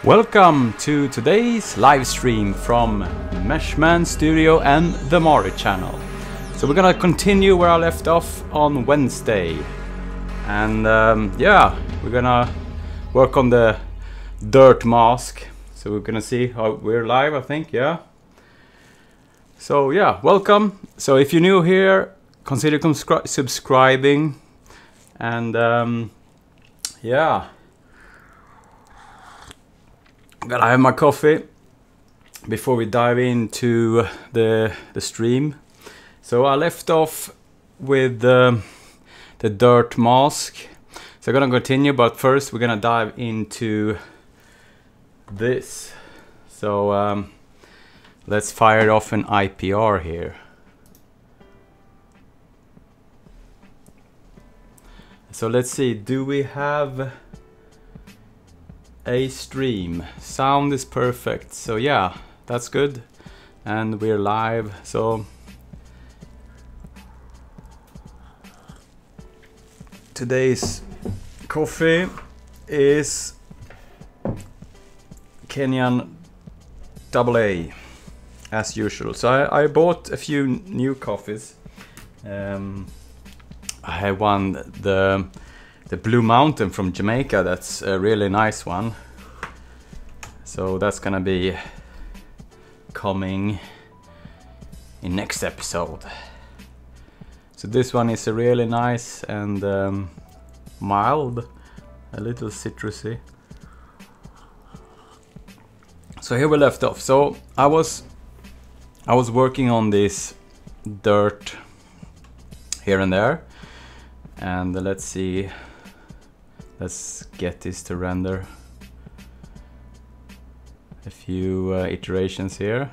Welcome to today's live stream from Meshmen Studio and the Mari channel. So we're gonna continue where I left off on Wednesday. And yeah, we're gonna work on the dirt mask. So we're gonna see how we're live, I think, yeah. So yeah, welcome. So if you're new here, consider subscribing. And yeah. Gotta have my coffee before we dive into the stream. So I left off with the dirt mask. So I'm gonna continue, but first we're gonna dive into this. So let's fire off an IPR here. So let's see, do we have a stream? Sound is perfect, so yeah, that's good. And we're live. So today's coffee is Kenyan AA as usual. So I bought a few new coffees. I have one, the Blue Mountain from Jamaica. That's a really nice one. So that's gonna be coming in next episode. So this one is a really nice and mild, a little citrusy. So here we left off. So I was working on this dirt here and there, and let's see. Let's get this to render. A few iterations here.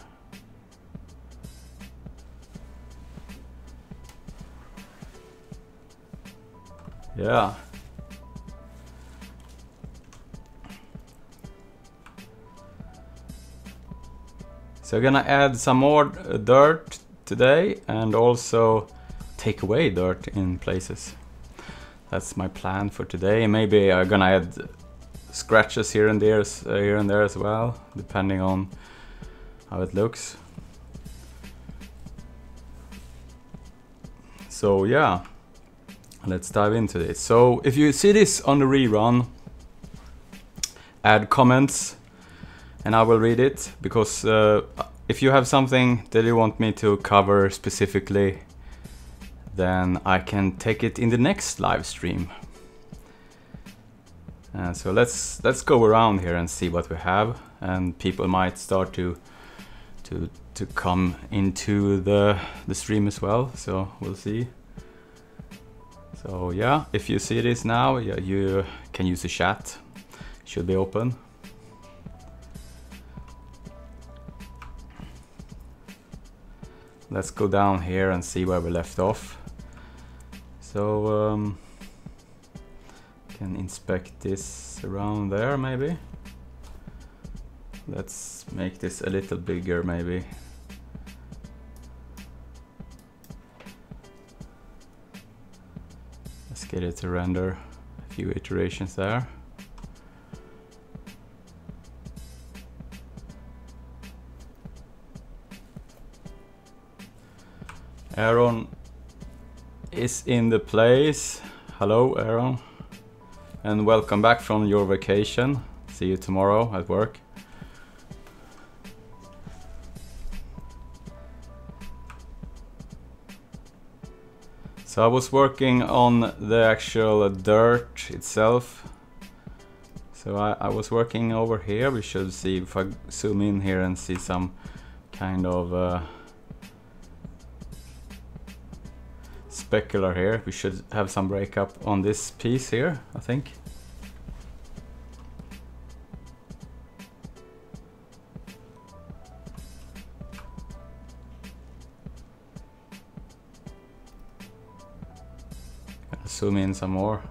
Yeah. So I'm gonna add some more dirt today and also take away dirt in places. That's my plan for today. Maybe I'm gonna add scratches here and there as well, depending on how it looks. So yeah, let's dive into this. So if you see this on the rerun, add comments and I will read it, because if you have something that you want me to cover specifically, then I can take it in the next live stream. So let's go around here and see what we have, and people might start to come into the stream as well. So we'll see. So yeah, if you see this now, yeah, you can use the chat. It should be open. Let's go down here and see where we left off. So can inspect this around there maybe. Let's make this a little bigger maybe. Let's get it to render a few iterations there. Aaron is in the place. Hello Aaron, and welcome back from your vacation. See you tomorrow at work. So I was working on the actual dirt itself. So I was working over here. We should see if I zoom in here and see some kind of specular here. We should have some breakup on this piece here, I think. Gotta zoom in some more.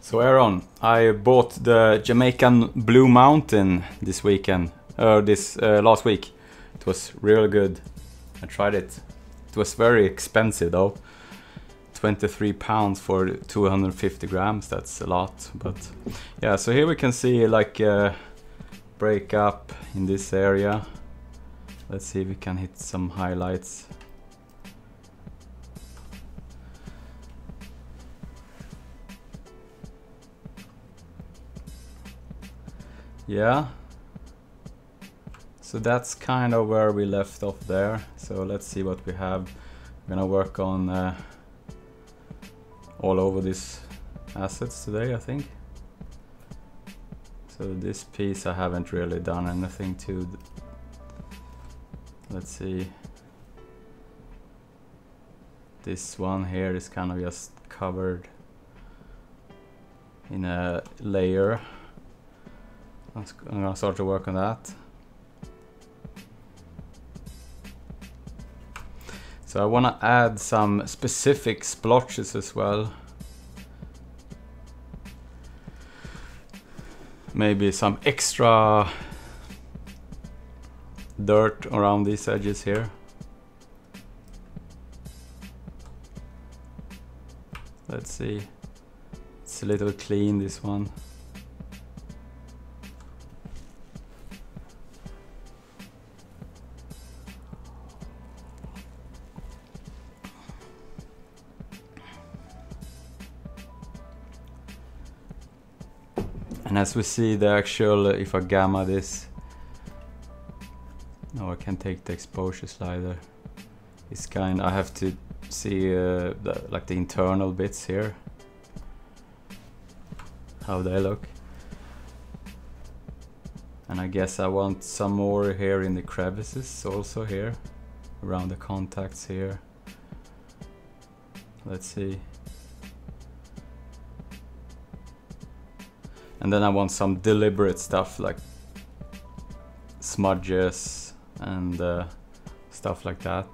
So Aaron, I bought the Jamaican Blue Mountain this weekend, last week. It was really good. I tried it. It was very expensive though. 23 pounds for 250 grams. That's a lot, but yeah. So here we can see like a break up in this area. Let's see if we can hit some highlights. Yeah. So that's kind of where we left off there. So let's see what we have. I'm gonna work on all over these assets today, I think. So this piece I haven't really done anything to. Let's see. This one here is kind of just covered in a layer. I'm gonna start to work on that. So I want to add some specific splotches as well. Maybe some extra dirt around these edges here. Let's see. It's a little clean, this one. And as we see the actual, if I gamma this, no, I can't take the exposure slider. It's kind. I have to see like the internal bits here, how they look. And I guess I want some more here in the crevices, also here, around the contacts here. Let's see. And then I want some deliberate stuff like smudges and stuff like that.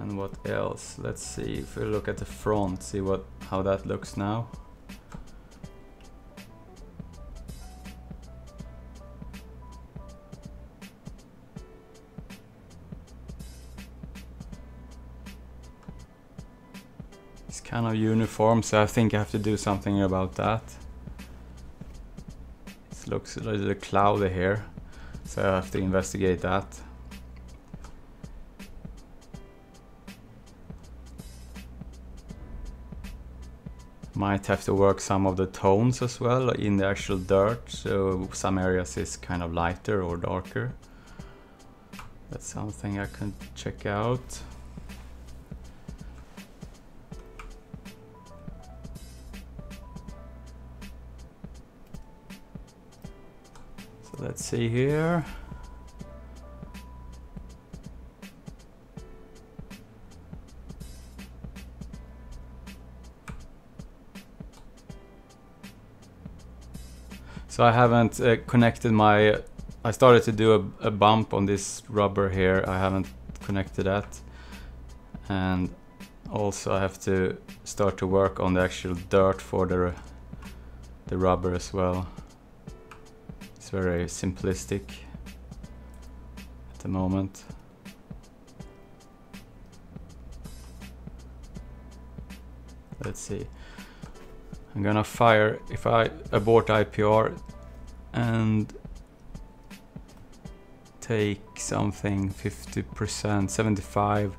And what else? Let's see if we look at the front, see how that looks now. It's kind of uniform, so I think I have to do something about that. It looks a little cloudy here, so I have to investigate that. Might have to work some of the tones as well in the actual dirt, so some areas is kind of lighter or darker. That's something I can check out. Let's see here. So I haven't connected my. I started to do a bump on this rubber here. I haven't connected that, and also I have to start to work on the actual dirt for the rubber as well. It's very simplistic at the moment. Let's see. I'm gonna fire, if I abort IPR and take something 50%, 75,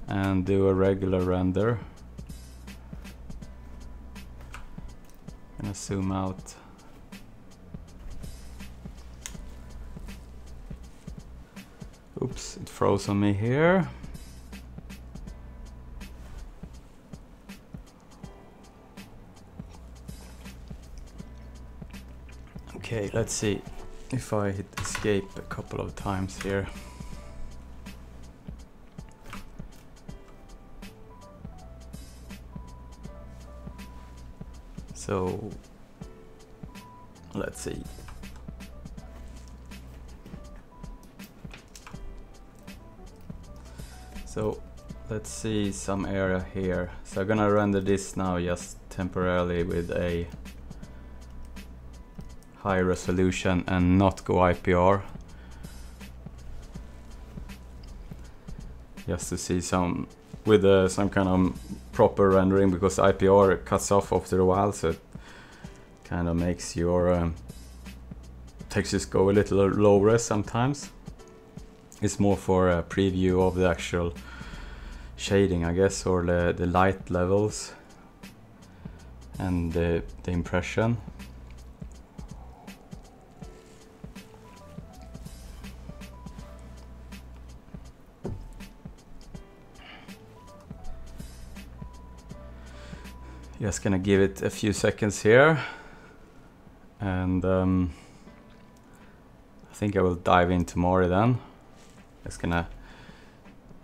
and do a regular render. I'm gonna zoom out. Oops, it froze on me here. Okay, let's see if I hit escape a couple of times here. So let's see. So let's see some area here. So I'm gonna render this now just temporarily with a high resolution and not go IPR. just to see some with some kind of proper rendering, because IPR cuts off after a while, so it kind of makes your textures go a little lower sometimes. It's more for a preview of the actual shading, I guess, or the light levels and the impression. Just gonna give it a few seconds here, and I think I will dive in tomorrow then. Just gonna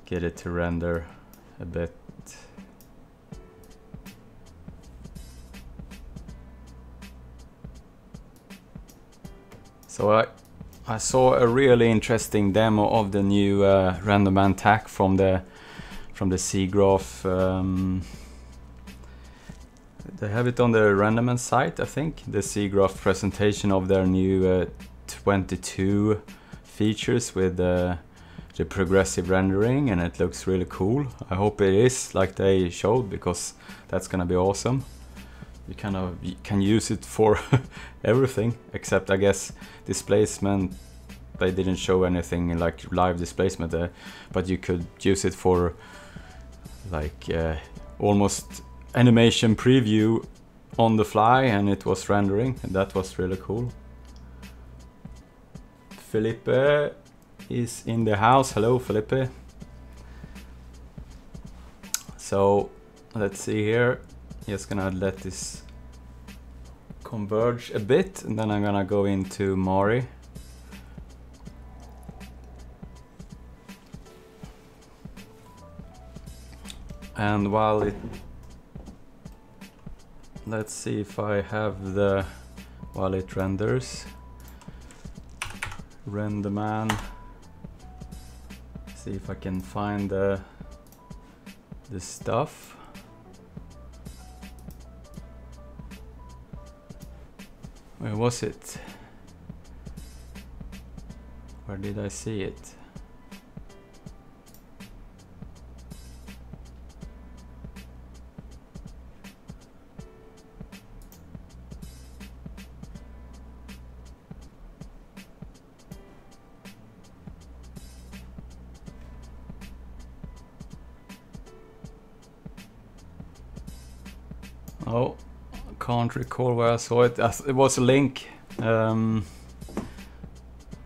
get it to render a bit. So I saw a really interesting demo of the new Renderman TAC from the SIGGRAPH. They have it on the Renderman site, I think. The SIGGRAPH presentation of their new 22 features with the progressive rendering, and it looks really cool. I hope it is like they showed, because that's gonna be awesome. You can use it for everything except, I guess, displacement. They didn't show anything like live displacement there, but you could use it for like almost animation preview on the fly, and it was rendering, and that was really cool. Felipe is in the house. Hello, Felipe. So let's see here. Just gonna let this converge a bit, and then I'm gonna go into Mari. And while it, let's see if I have the, while it renders, Renderman. See if I can find the stuff. Where was it? Where did I see it? Oh, I can't recall where I saw it. It was a link.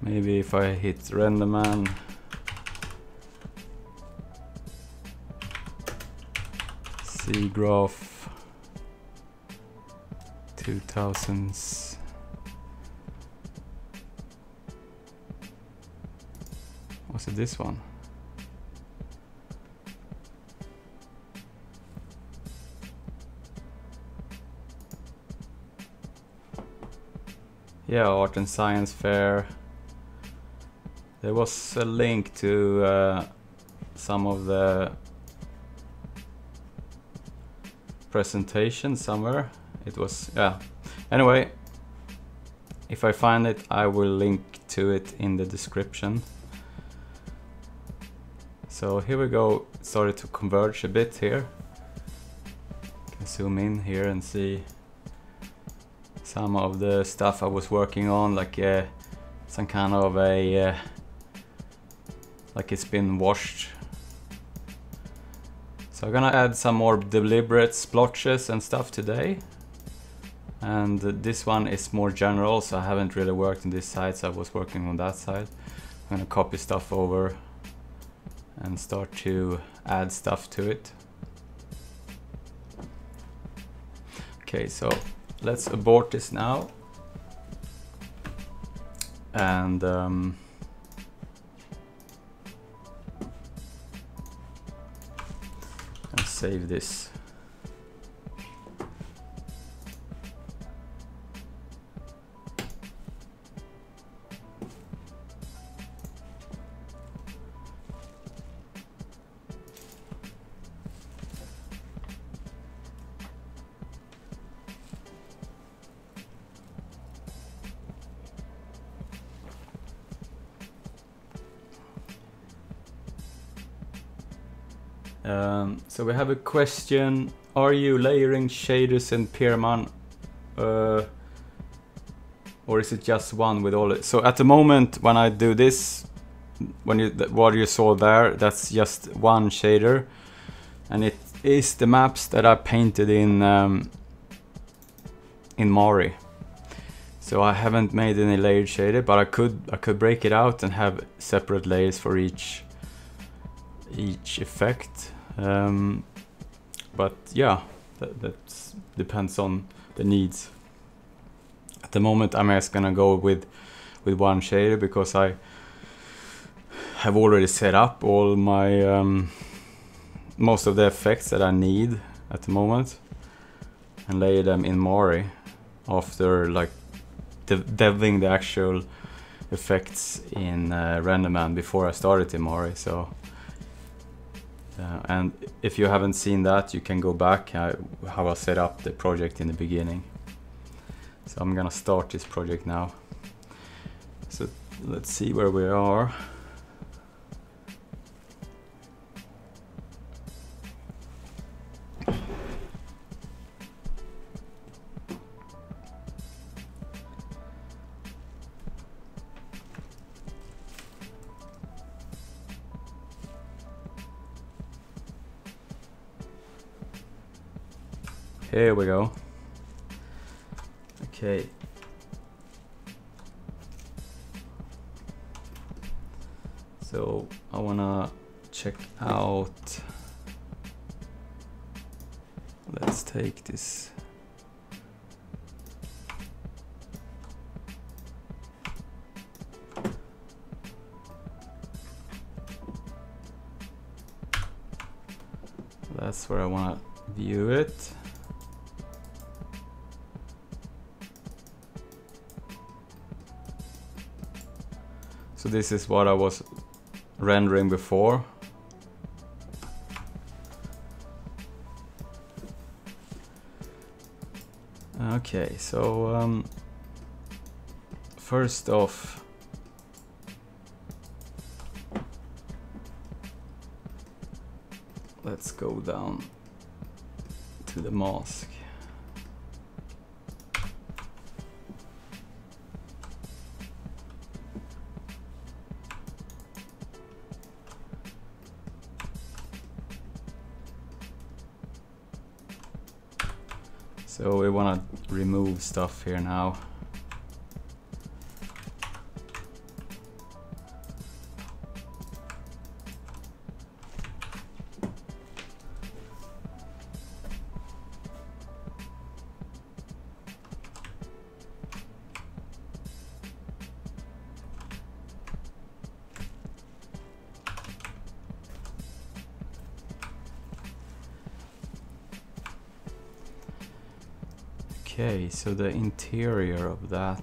Maybe if I hit Renderman. SIGGRAPH 2000s. Was it this one? Yeah, Art and Science Fair. There was a link to some of the presentations somewhere. It was, yeah. Anyway, if I find it, I will link to it in the description. So here we go. It started to converge a bit here. You can zoom in here and see some of the stuff I was working on, like some kind of a like it's been washed. So I'm gonna add some more deliberate splotches and stuff today, and this one is more general, so I haven't really worked on this side, so I was working on that side. I'm gonna copy stuff over and start to add stuff to it. Okay, so let's abort this now, and save this. So we have a question: are you layering shaders in Pyramon, or is it just one with all it? So at the moment, when I do this, what you saw there, that's just one shader, and it is the maps that I painted in Mari. So I haven't made any layered shader, but I could break it out and have separate layers for each effect. But yeah, that depends on the needs. At the moment, I'm just gonna go with one shader because I have already set up all my most of the effects that I need at the moment, and lay them in Mari after like deving the actual effects in Renderman before I started in Mari. So and if you haven't seen that, you can go back how I set up the project in the beginning. So I'm gonna start this project now. So let's see where we are. Here we go. Okay. So I wanna check out. Let's take this. That's where I wanna view it. So this is what I was rendering before. Okay, so first off, let's go down to the mask. So we want to remove stuff here now. Okay, so the interior of that.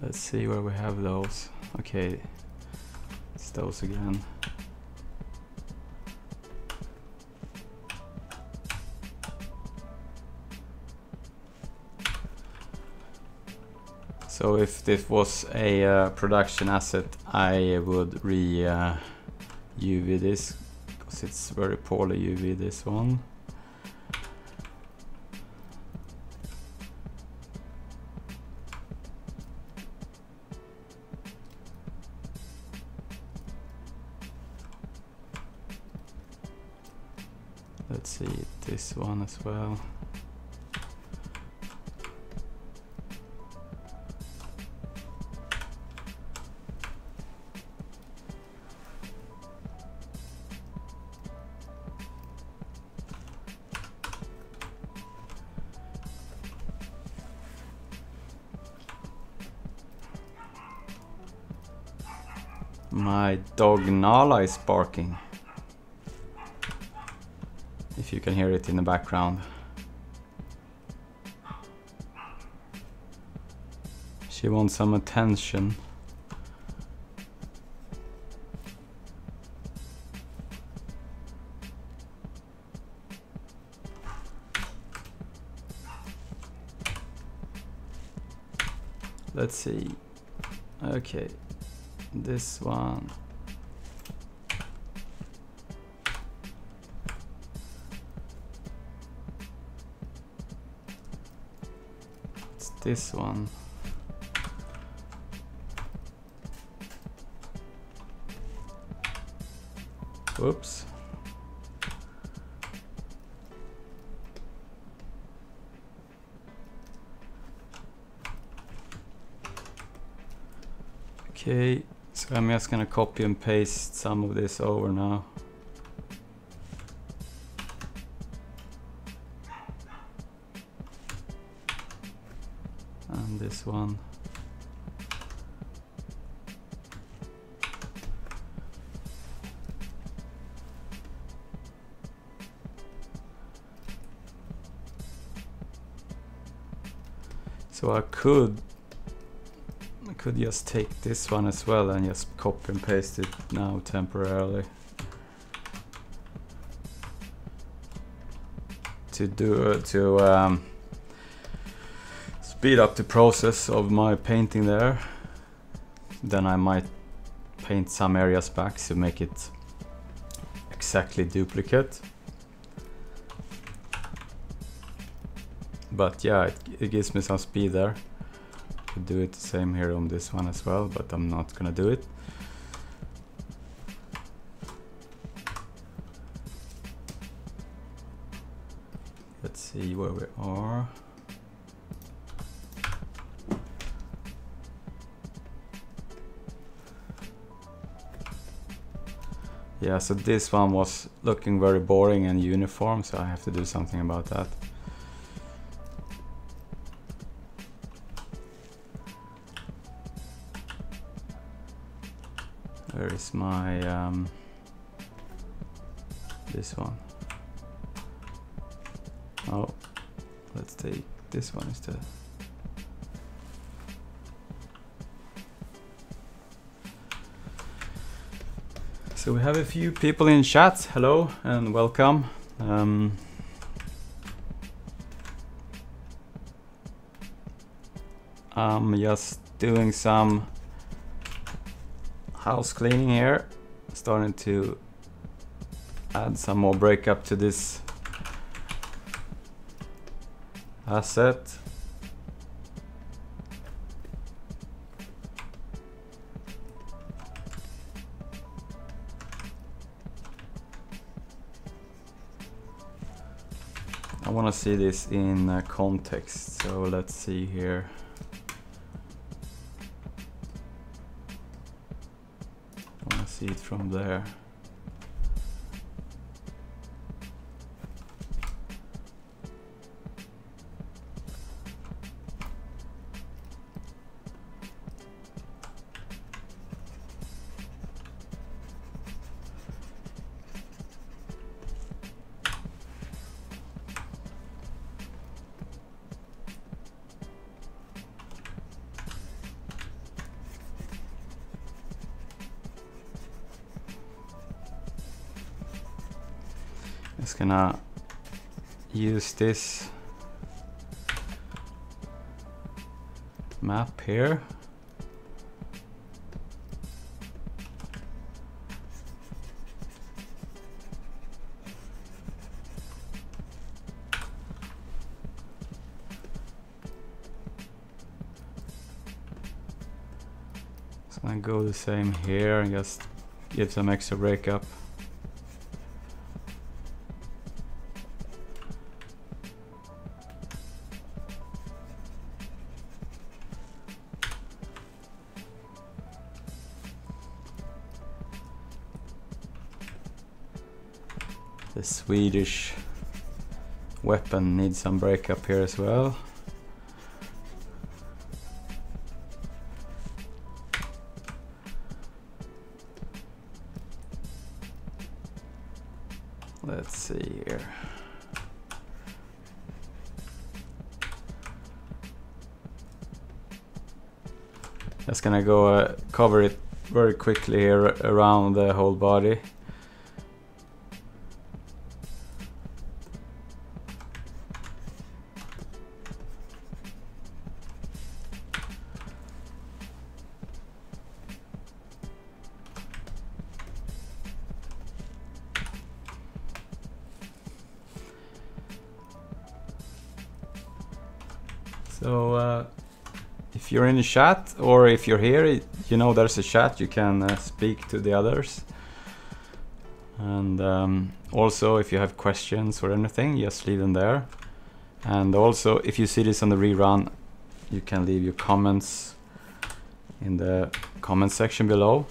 Let's see where we have those. Okay, it's those again. So if this was a production asset, I would UV this, because it's very poorly UV, this one. Let's see this one as well. My dog Nala is barking, if you can hear it in the background. She wants some attention. let's see. Okay, this one. It's this one. Whoops. Okay, so I'm just gonna copy and paste some of this over now. And this one. So I could just take this one as well and just copy and paste it now temporarily to speed up the process of my painting there. Then I might paint some areas back to make it exactly duplicate. But yeah, it gives me some speed there. Could do it the same here on this one as well, but I'm not gonna do it. Let's see where we are. Yeah, so this one was looking very boring and uniform, so I have to do something about that. Where is my this one? Oh, let's take this one instead. So we have a few people in chat. Hello and welcome. I'm just doing some house cleaning here, starting to add some more breakup to this asset. I want to see this in context, so let's see here. See it from there. Just gonna use this map here. So I go the same here and just give some extra breakup. The Swedish weapon needs some breakup here as well. Let's see here. Just gonna go cover it very quickly here around the whole body. So if you're in the chat, or if you're here, you know there's a chat, you can speak to the others. And also if you have questions or anything, just leave them there. And also if you see this on the rerun, you can leave your comments in the comment section below,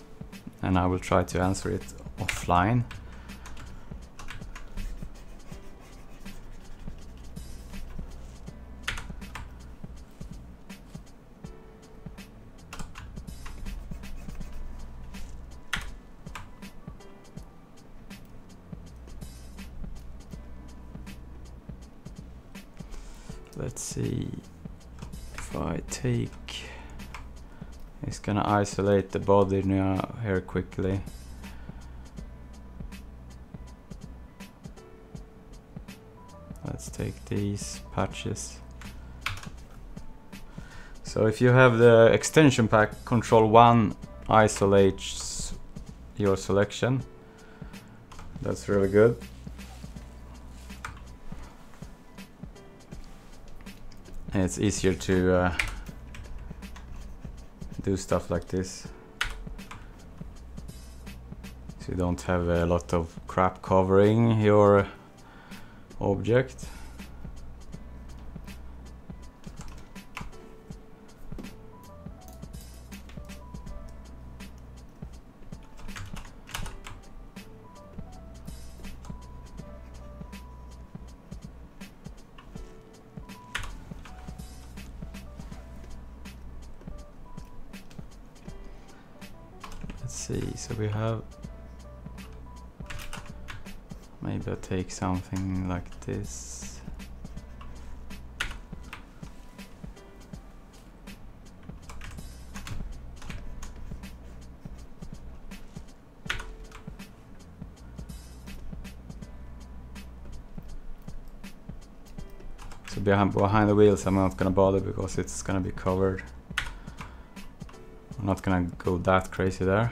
and I will try to answer it offline. Let's see if I take, it's gonna isolate the body now here quickly. Let's take these patches. So if you have the extension pack, Control 1 isolates your selection. That's really good. And it's easier to do stuff like this, so you don't have a lot of crap covering your object. See, so we have, maybe I take something like this. So behind the wheels I'm not gonna bother because it's gonna be covered. I'm not gonna go that crazy there.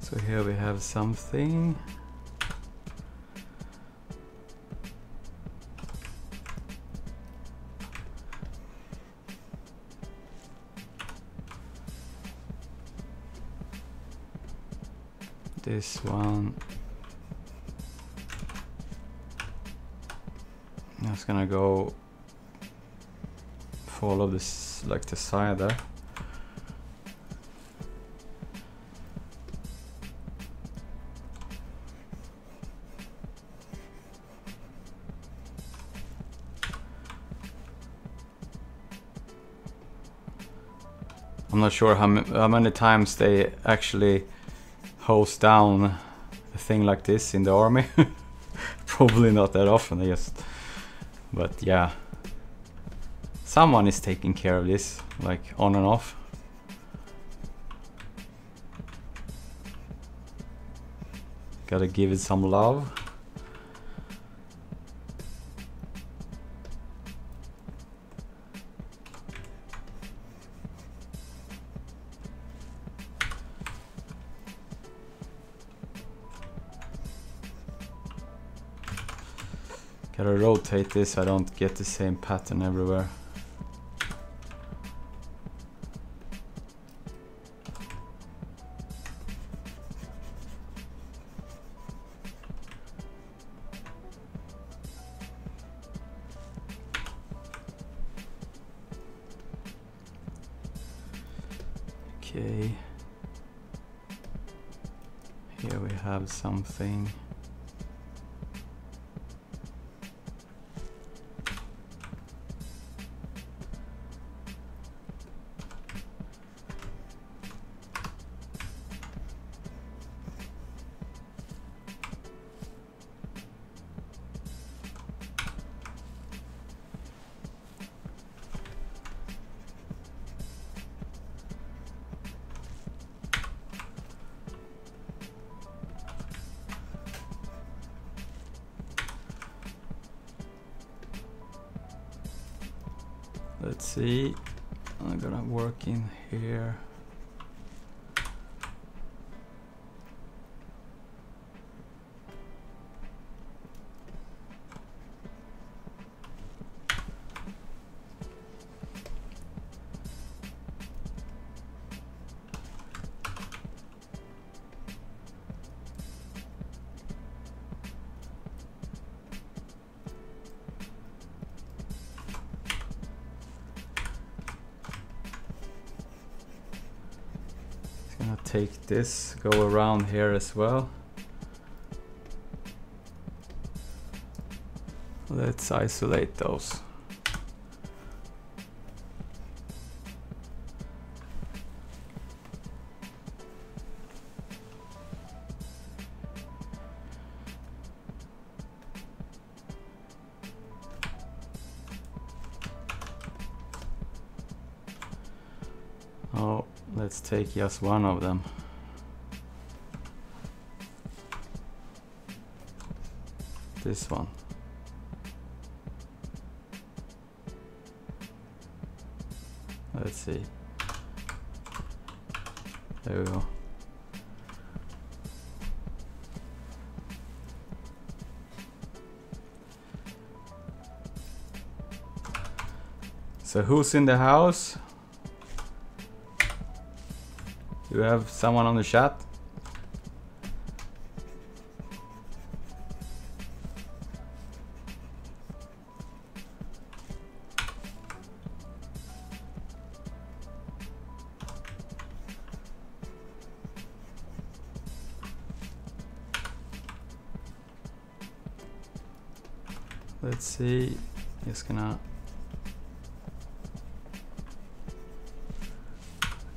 So here we have something. This one. That's gonna go follow this, like the side there. I'm not sure how many times they actually hose down a thing like this in the army. Probably not that often, I guess. But yeah, someone is taking care of this, like on and off. Gotta give it some love. Gotta rotate this so I don't get the same pattern everywhere. Okay. Here we have something. let's see. I'm gonna work in here. Gonna take this, go around here as well. Let's isolate those. Oh, let's take just one of them. This one. Let's see. There we go. So who's in the house? Do you have someone on the chat? Let's see. Just gonna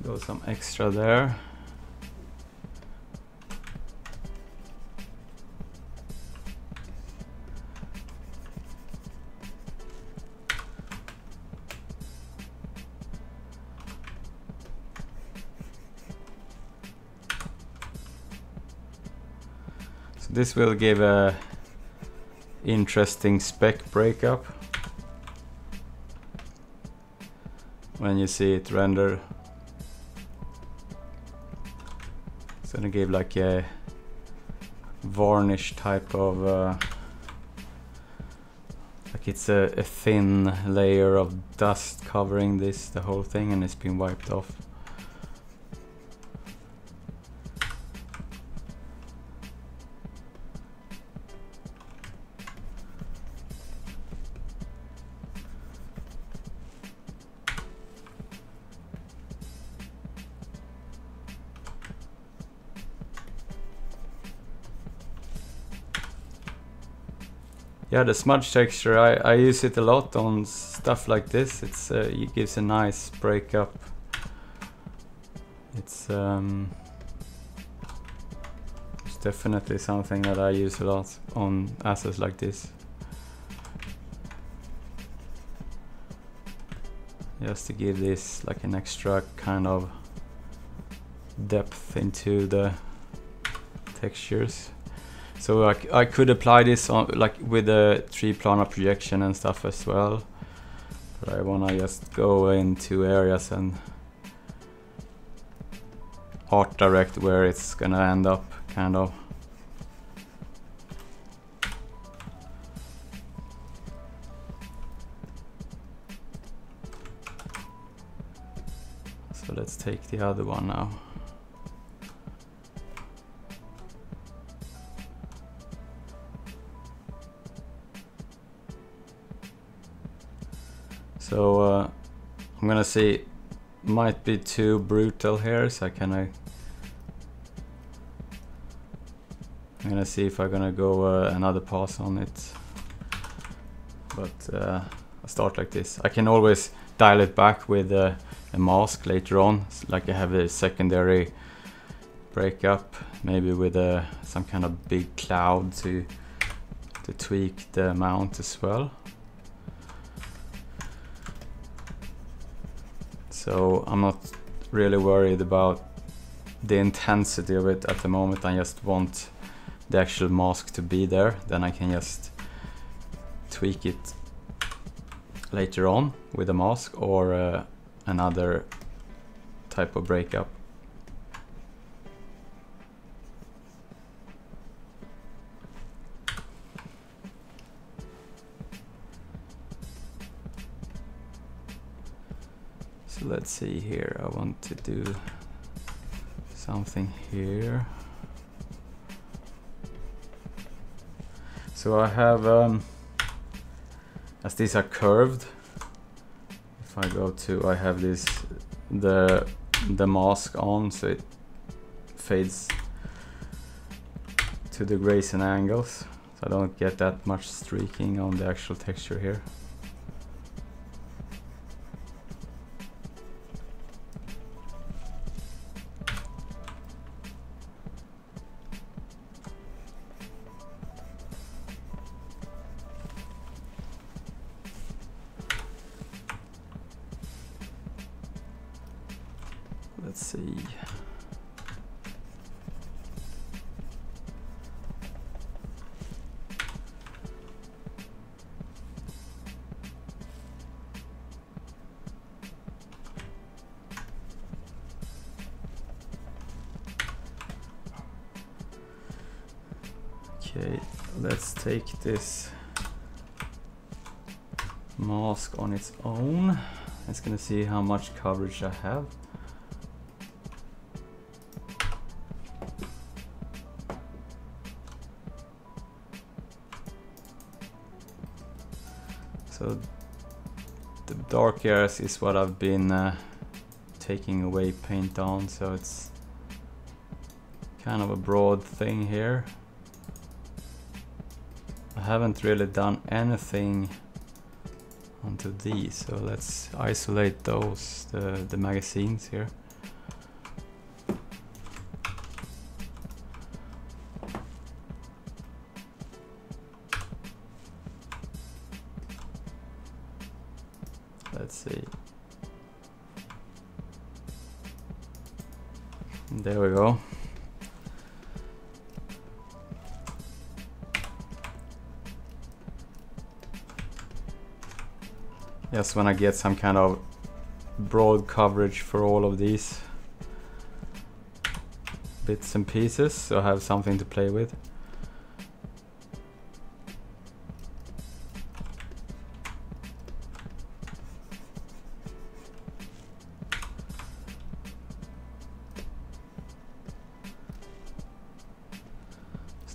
go some extra there. So this will give a interesting spec breakup when you see it render. It's gonna give like a varnish type of like it's a thin layer of dust covering this, the whole thing, and it's been wiped off. Yeah, the smudge texture, I use it a lot on stuff like this. It gives a nice breakup. It's definitely something that I use a lot on assets like this. Just to give this like an extra kind of depth into the textures. So I could apply this on like with a 3-planar projection and stuff as well, but I wanna just go into areas and art direct where it's gonna end up, kind of. So let's take the other one now. So I'm gonna see, it might be too brutal here, so I'm gonna see if I'm gonna go another pass on it. But I'll start like this. I can always dial it back with a mask later on, like I have a secondary breakup, maybe with some kind of big cloud to tweak the amount as well. So I'm not really worried about the intensity of it at the moment. I just want the actual mask to be there. Then I can just tweak it later on with a mask or another type of breakup. So let's see here, I want to do something here. So I have, as these are curved, if I go to, I have this, the mask on, so it fades to the grays and angles, so I don't get that much streaking on the actual texture here. Let's see. Okay, let's take this mask on its own. It's gonna see how much coverage I have. So the dark areas is what I've been taking away paint on, so it's kind of a broad thing here. I haven't really done anything onto these, so let's isolate those, the magazines here. Let's see. There we go. Just when I get some kind of broad coverage for all of these bits and pieces, so I have something to play with.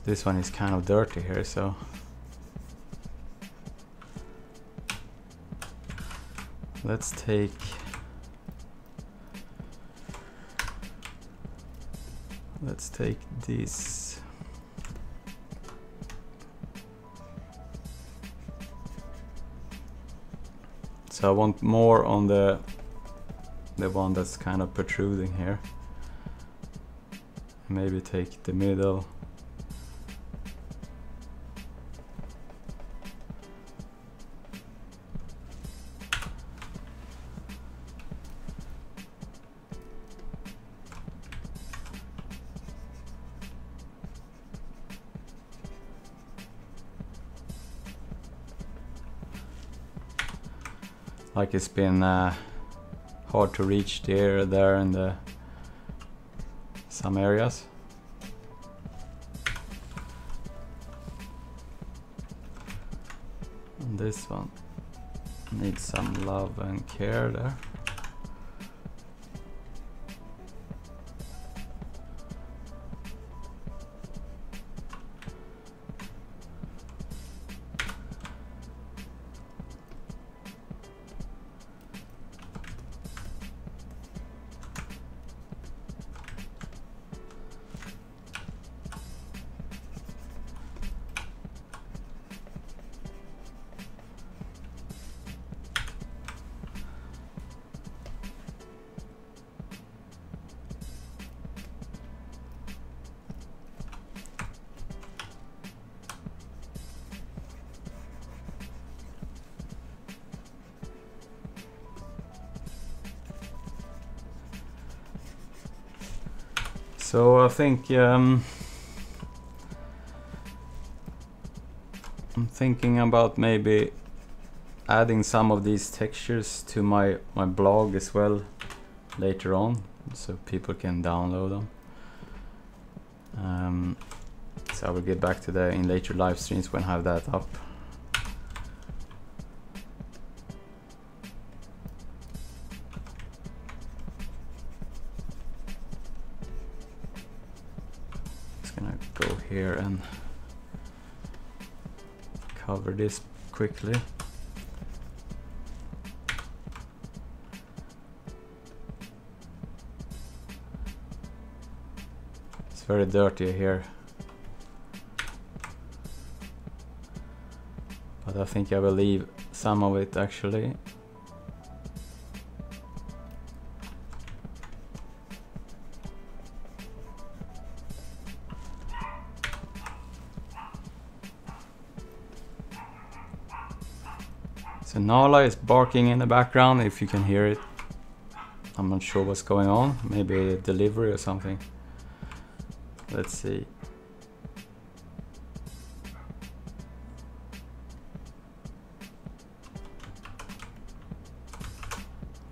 This one is kind of dirty here, so let's take this. So I want more on the one that's kind of protruding here. Maybe take the middle. Like it's been hard to reach there in some areas. And this one needs some love and care there. So I think I'm thinking about maybe adding some of these textures to my blog as well later on, so people can download them. So I will get back to that in later live streams when I have that up. Just gonna go here and cover this quickly. It's very dirty here, but I think I will leave some of it actually. So Nala is barking in the background, if you can hear it. I'm not sure what's going on, maybe a delivery or something. Let's see.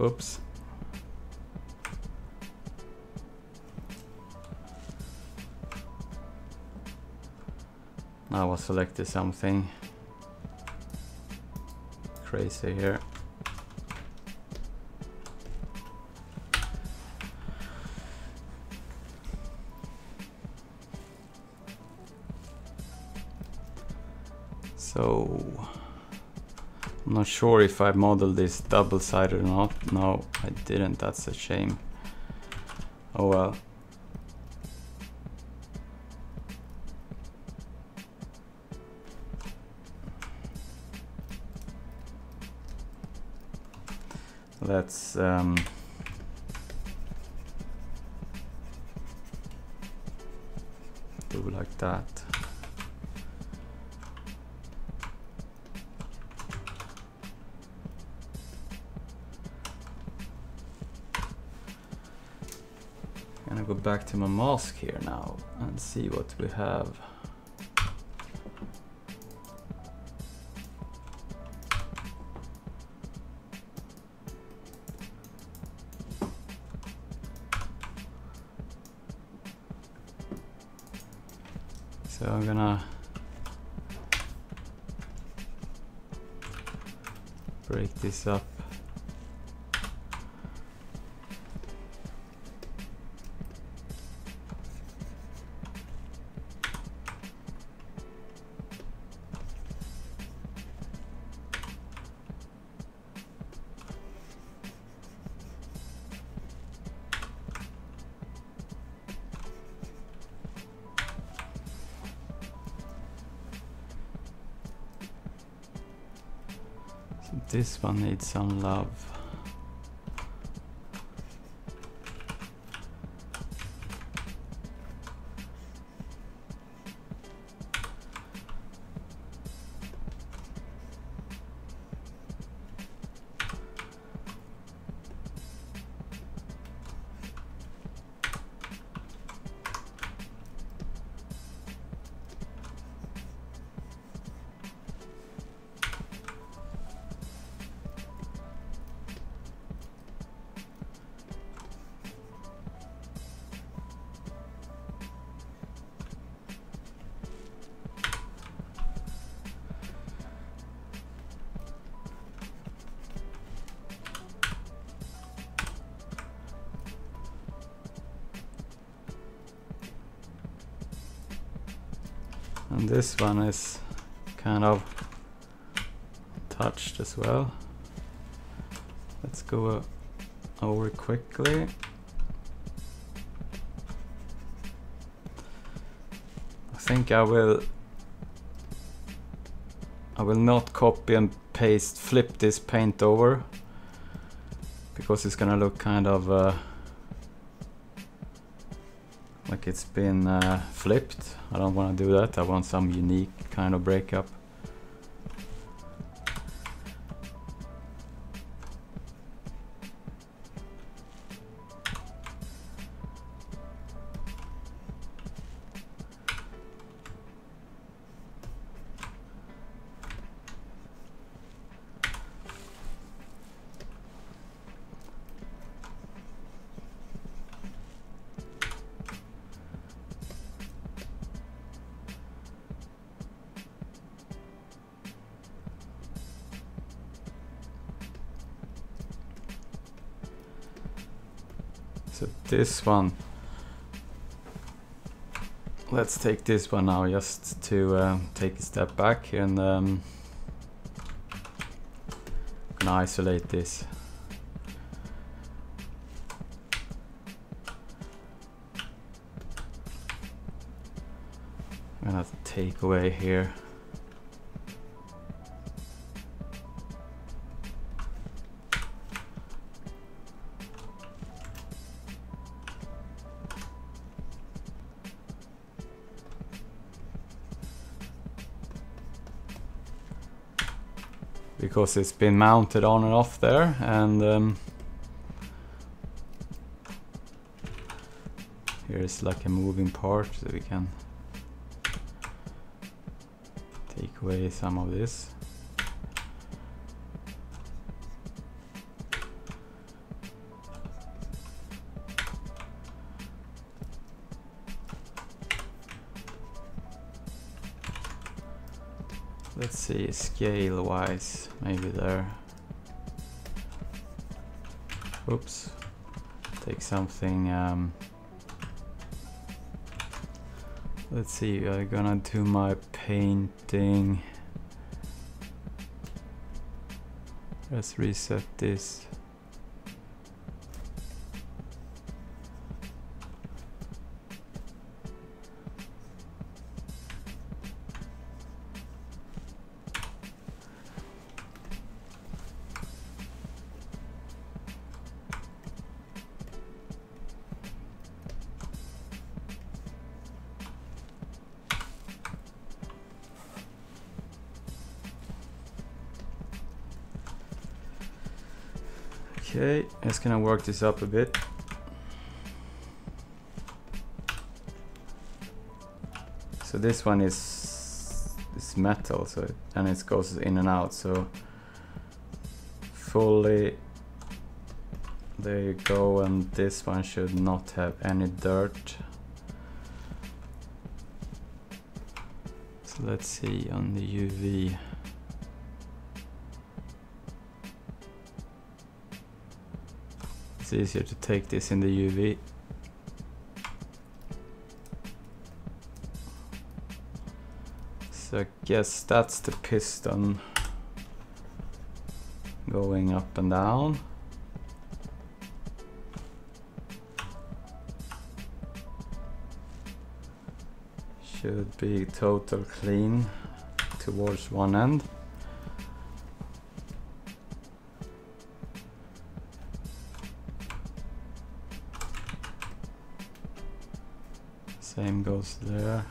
Oops. Now I selected something crazy here. So I'm not sure if I modeled this double-sided or not. No, I didn't. That's a shame. Oh well. Let's do like that. I'm gonna go back to my mask here now and see what we have. So I'm gonna break this up. This one needs some love. And this one is kind of touched as well. Let's go over quickly. I think I will not copy and paste, flip this paint over, because it's gonna look kind of like it's been flipped. I don't want to do that. I want some unique kind of breakup. So this one, let's take this one now just to take a step back and gonna isolate this. I'm gonna take away here. Because it's been mounted on and off there, and here's like a moving part, so we can take away some of this. Let's see, scale wise, maybe there. Oops. Take something. Let's see, I'm gonna do my painting. Let's reset this. Okay, just gonna work this up a bit. So this one is metal, so and it goes in and out, so fully there you go, and this one should not have any dirt. So let's see on the UV. It's easier to take this in the UV. So I guess that's the piston going up and down. Should be total clean towards one end. Same goes there.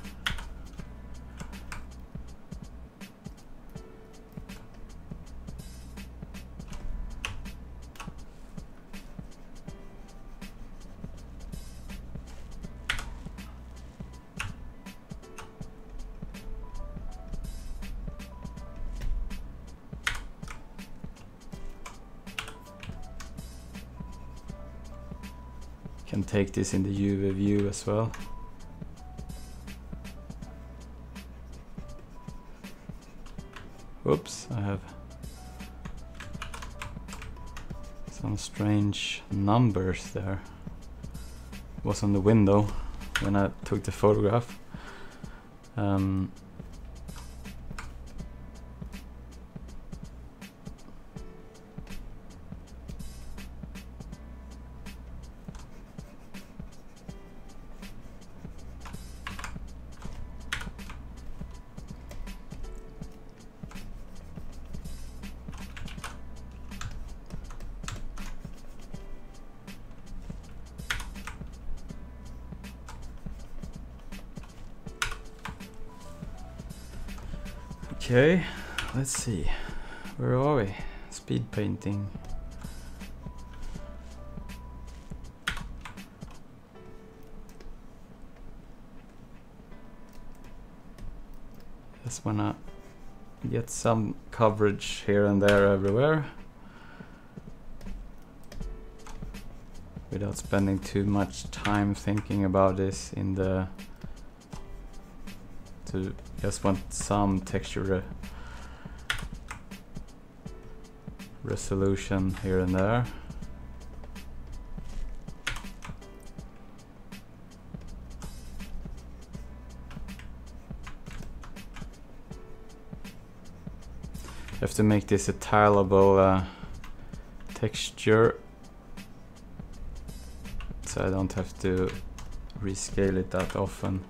Can take this in the UV view as well. Oops, I have some strange numbers there. It was on the window when I took the photograph. Okay, let's see. Where are we? Speed painting. Just wanna get some coverage here and there everywhere without spending too much time thinking about this in the just want some texture resolution here and there. have to make this a tileable texture, so I don't have to rescale it that often.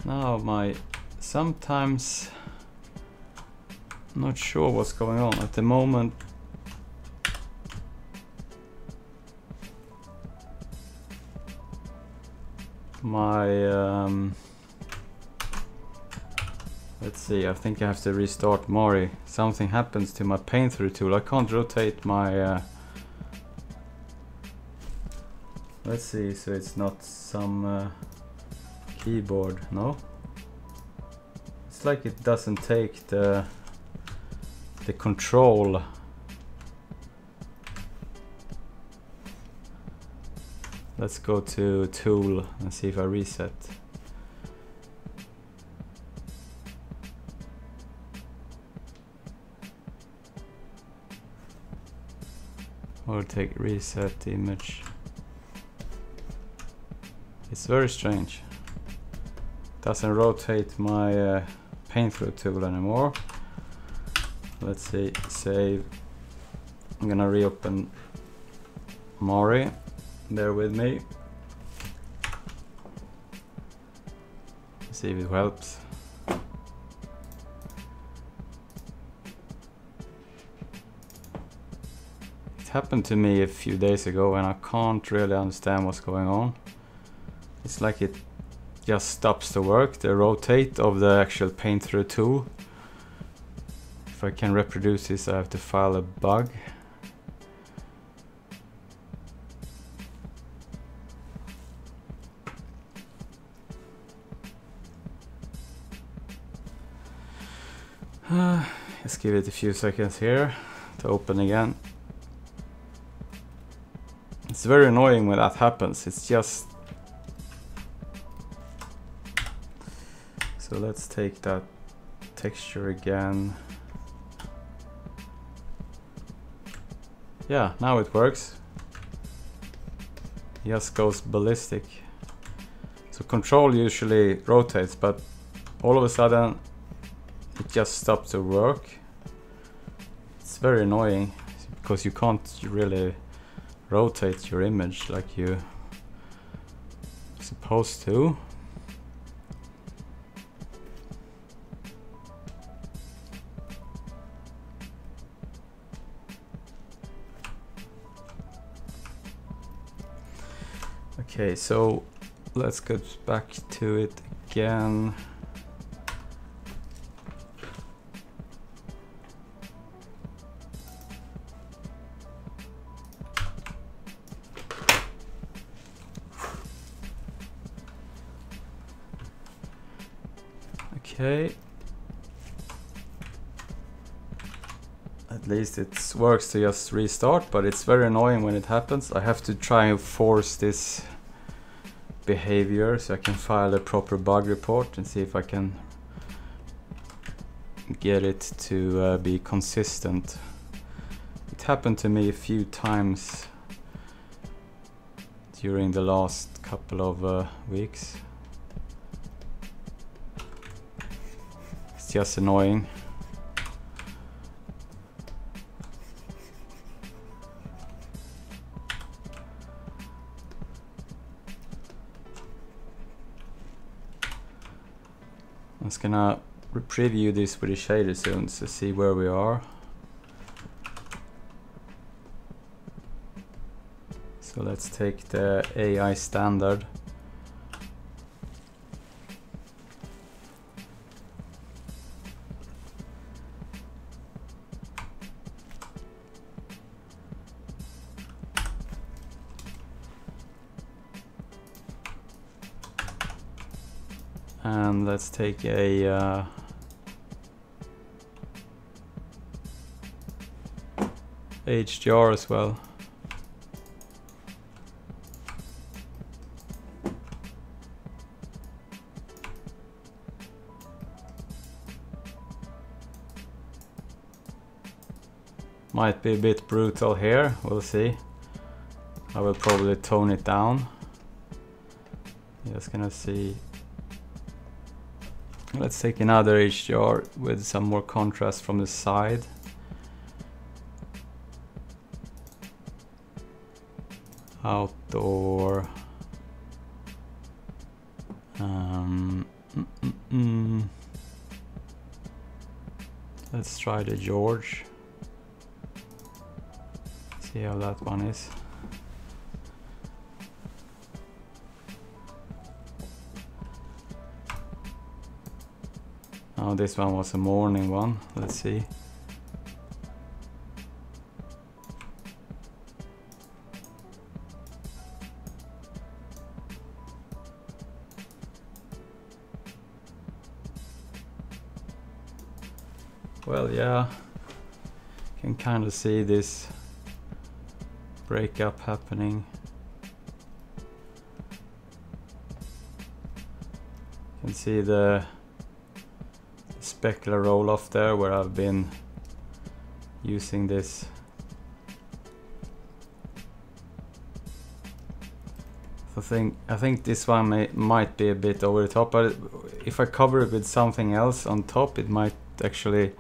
Now sometimes I'm not sure what's going on at the moment. Let's see, I think I have to restart Mari. Something happens to my paint through tool. I can't rotate my let's see, so it's not some keyboard, no? It's like it doesn't take the control. Let's go to tool and see if I reset. Or take reset image. It's very strange. Doesn't rotate my paint through tool anymore. Let's see, save. I'm gonna reopen Mari. Bear with me. See if it helps. It happened to me a few days ago and I can't really understand what's going on. It's like it just stops the work, the rotate of the actual paint through tool. If I can reproduce this, I have to file a bug. Let's give it a few seconds here to open again. It's very annoying when that happens. It's just... So let's take that texture again. Yeah, now it works. It just goes ballistic. So control usually rotates, but all of a sudden it just stops the work. It's very annoying because you can't really rotate your image like you're supposed to. Okay, so let's get back to it again. Okay. At least it works to just restart, but it's very annoying when it happens. I have to try and force this behavior so I can file a proper bug report and see if I can get it to be consistent. It happened to me a few times during the last couple of weeks. It's just annoying. I'm just gonna preview this with the shader soon to see where we are. So let's take the AI standard. And let's take a HDR as well. Might be a bit brutal here, we'll see. I will probably tone it down. Just gonna see. Let's take another HDR with some more contrast from the side. Outdoor. Let's try the George. See how that one is. Oh, this one was a morning one. Let's see. Well, yeah, can kind of see this breakup happening. You can see the specular roll off there where I've been using this. I think this one might be a bit over the top, but if I cover it with something else on top, it might actually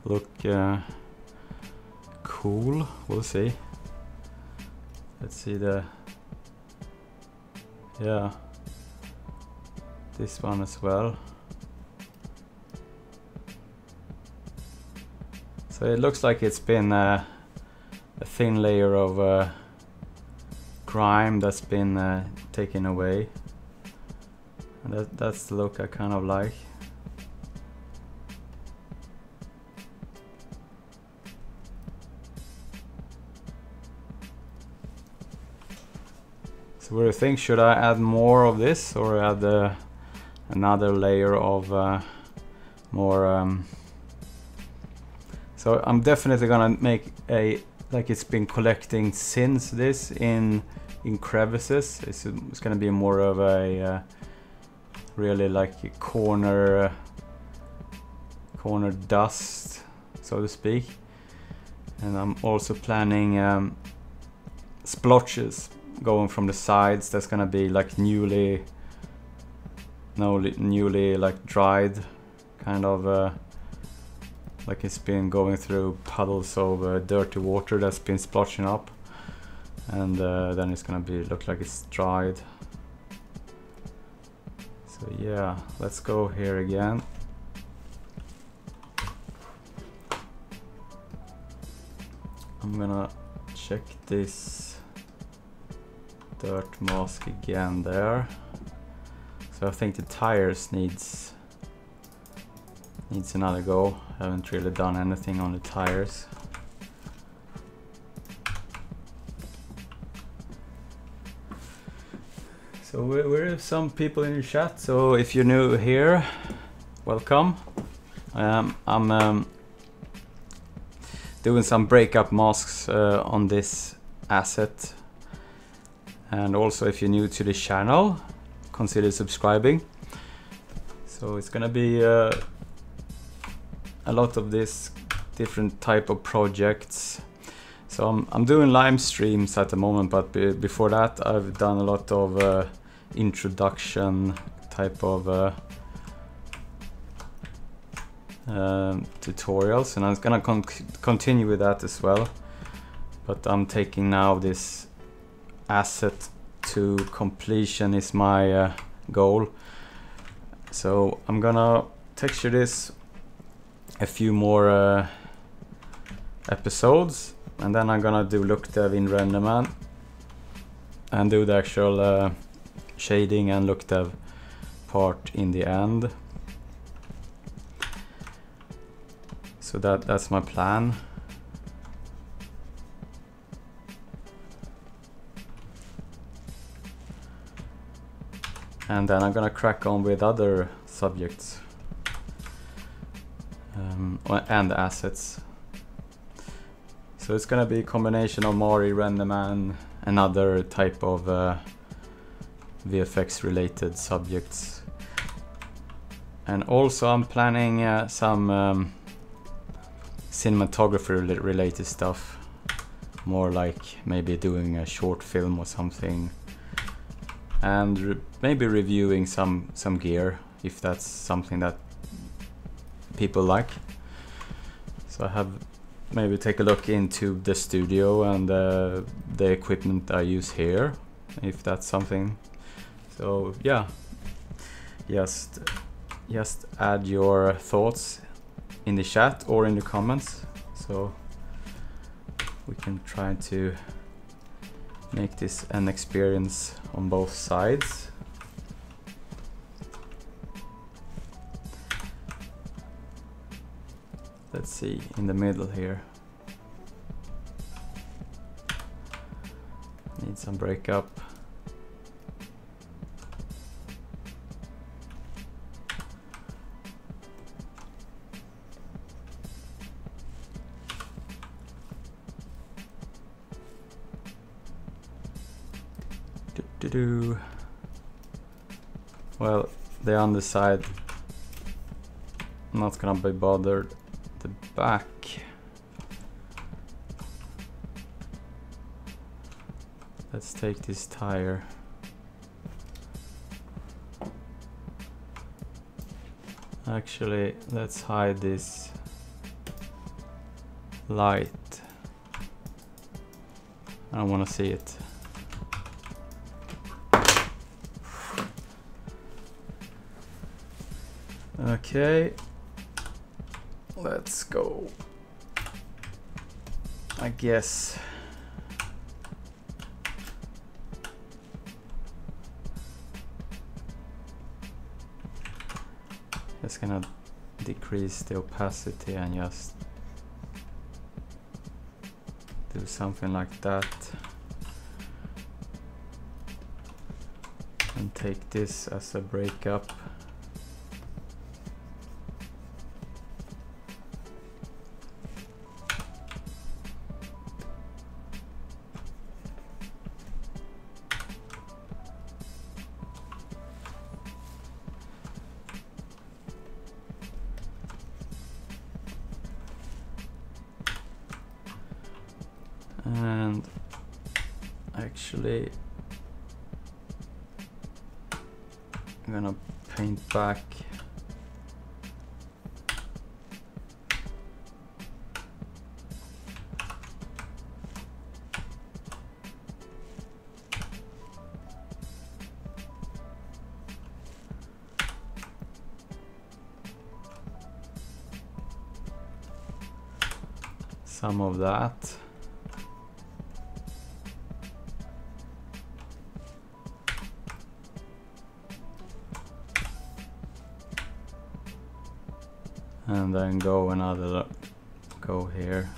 look cool. We'll see. Let's see yeah, this one as well. So it looks like it's been a thin layer of grime that's been taken away, and that's the look I kind of like. So what do you think? Should I add more of this or add another layer of more? So I'm definitely gonna make like it's been collecting since this in crevices. It's gonna be more of a really like a corner dust, so to speak. And I'm also planning splotches going from the sides. That's gonna be like newly like dried, kind of like it's been going through puddles of dirty water that's been splotching up, and then it's gonna look like it's dried. So yeah, let's go here again. I'm gonna check this dirt mask again there. So I think the tires needs another go. I haven't really done anything on the tires. So we have some people in the chat, so if you're new here, welcome. I'm doing some breakup masks on this asset, and also if you're new to the channel, consider subscribing. So it's gonna be a lot of this different type of projects. So I'm doing live streams at the moment, but before that I've done a lot of introduction type of tutorials, and I'm gonna continue with that as well. But I'm taking now this asset to completion is my goal. So I'm gonna texture this a few more episodes, and then I'm gonna do lookdev in Renderman and do the actual shading and lookdev part in the end. So that's my plan. And then I'm gonna crack on with other subjects and assets. So it's gonna be a combination of Maya Renderman and other type of VFX related subjects. And also I'm planning some cinematography related stuff, more like maybe doing a short film or something, and maybe reviewing some gear if that's something that people like. So I have maybe take a look into the studio and the equipment I use here, if that's something. So yeah, just add your thoughts in the chat or in the comments, so we can try to make this an experience on both sides. Let's see, in the middle here. Need some breakup. Well, the underside, I'm not gonna be bothered. The back, let's take this tire. Actually, let's hide this light. I don't want to see it. Okay, let's go. I guess just gonna decrease the opacity and just do something like that, and take this as a breakup. And actually I'm gonna paint back some of that. And then go here.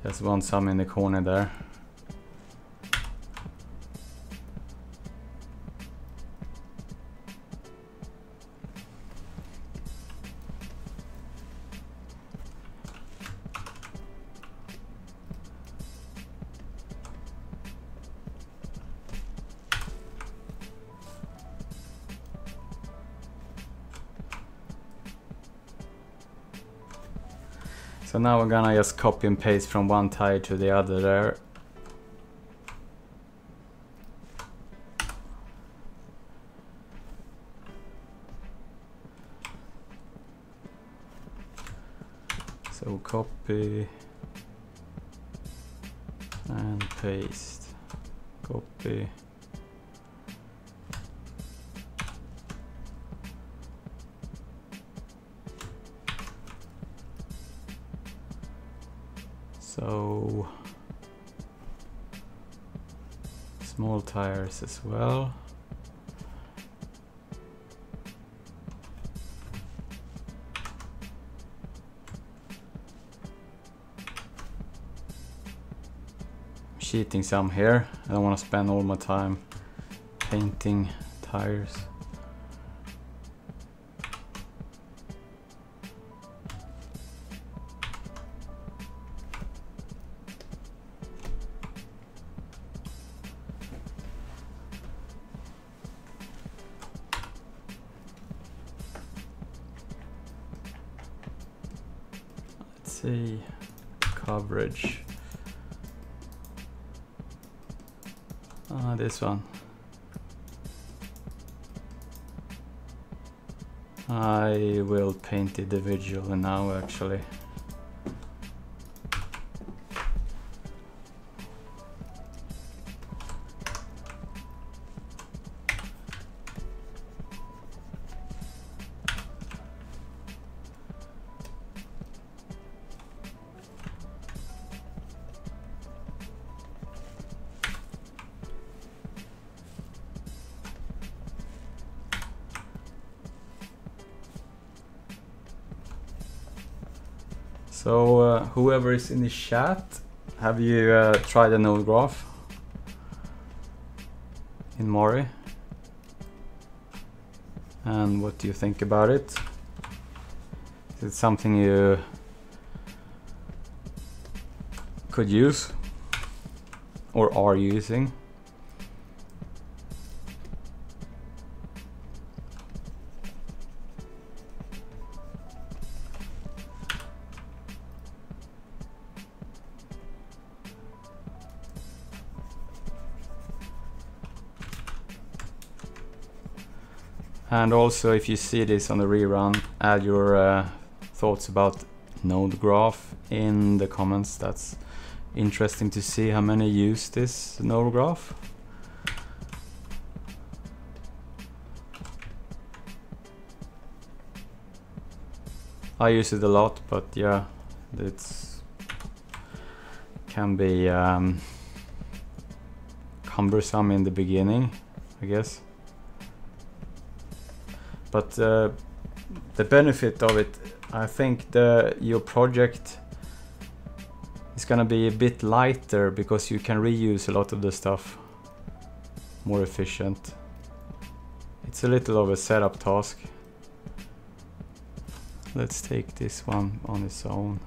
Just want some in the corner there. So now we're gonna just copy and paste from one tire to the other there. So copy and paste, copy. So small tires as well. I'm sheeting some here. I don't want to spend all my time painting tires. see, coverage. This one. I will paint individually now actually. So whoever is in the chat, have you tried a node graph in Mori? And what do you think about it? Is it something you could use or are using? And also, if you see this on the rerun, add your thoughts about node graph in the comments. That's interesting to see how many use this node graph. I use it a lot, but yeah, it's can be cumbersome in the beginning, I guess. But the benefit of it, I think your project is gonna be a bit lighter because you can reuse a lot of the stuff, more efficient. It's a little of a setup task. Let's take this one on its own.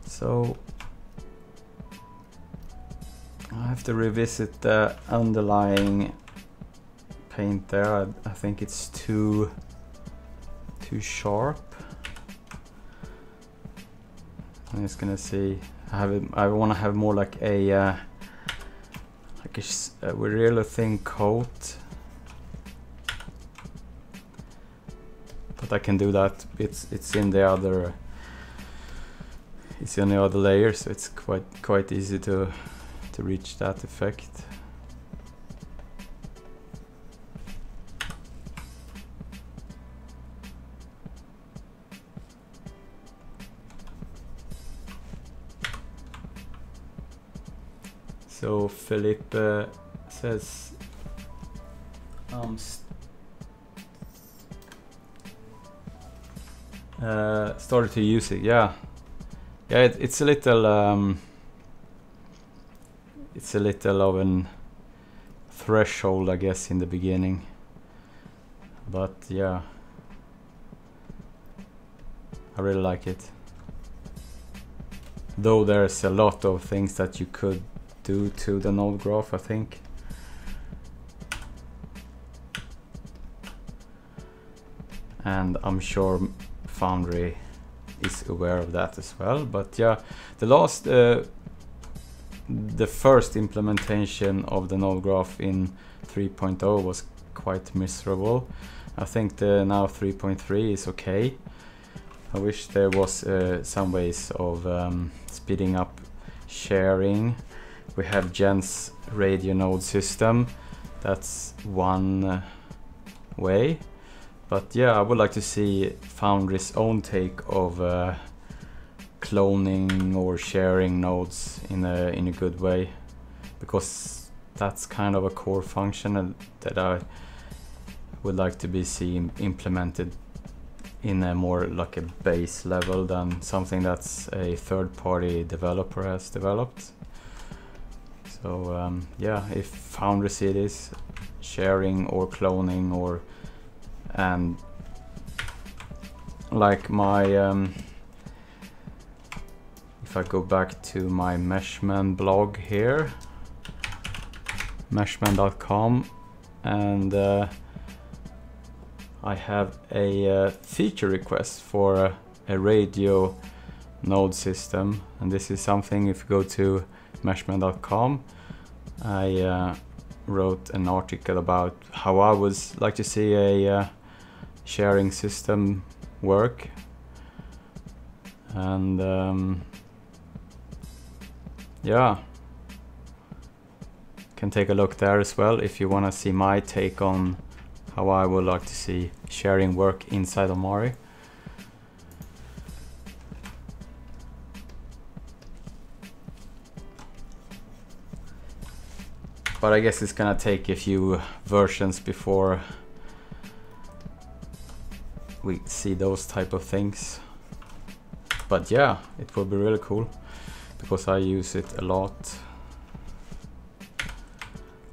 So I have to revisit the underlying paint there. I think it's too sharp. I'm just gonna see. I want to have more like a really thin coat, but I can do that. It's in the other. It's in the other layer, so it's quite easy to reach that effect. So Philippe says started to use it, yeah. Yeah, it's a little of an threshold, I guess, in the beginning. But yeah, I really like it. Though there's a lot of things that you could do to the node graph, I think. And I'm sure Foundry is aware of that as well. But yeah, the first implementation of the node graph in 3.0 was quite miserable. I think the now 3.3 is okay. I wish there was some ways of speeding up sharing. We have Jen's radio node system. That's one way. But yeah, I would like to see Foundry's own take of cloning or sharing nodes in a good way, because that's kind of a core function that I would like to be seen implemented in a more like a base level than something that's a third-party developer has developed. So yeah, if Foundry cities sharing or cloning, or and like my if I go back to my Meshmen blog here, meshmen.com, and I have a feature request for a radio node system, and this is something, if you go to meshmen.com, I wrote an article about how I would like to see a sharing system work, and yeah, can take a look there as well if you want to see my take on how I would like to see sharing work inside of Mari. But I guess it's gonna take a few versions before we see those type of things. But yeah, it will be really cool because I use it a lot.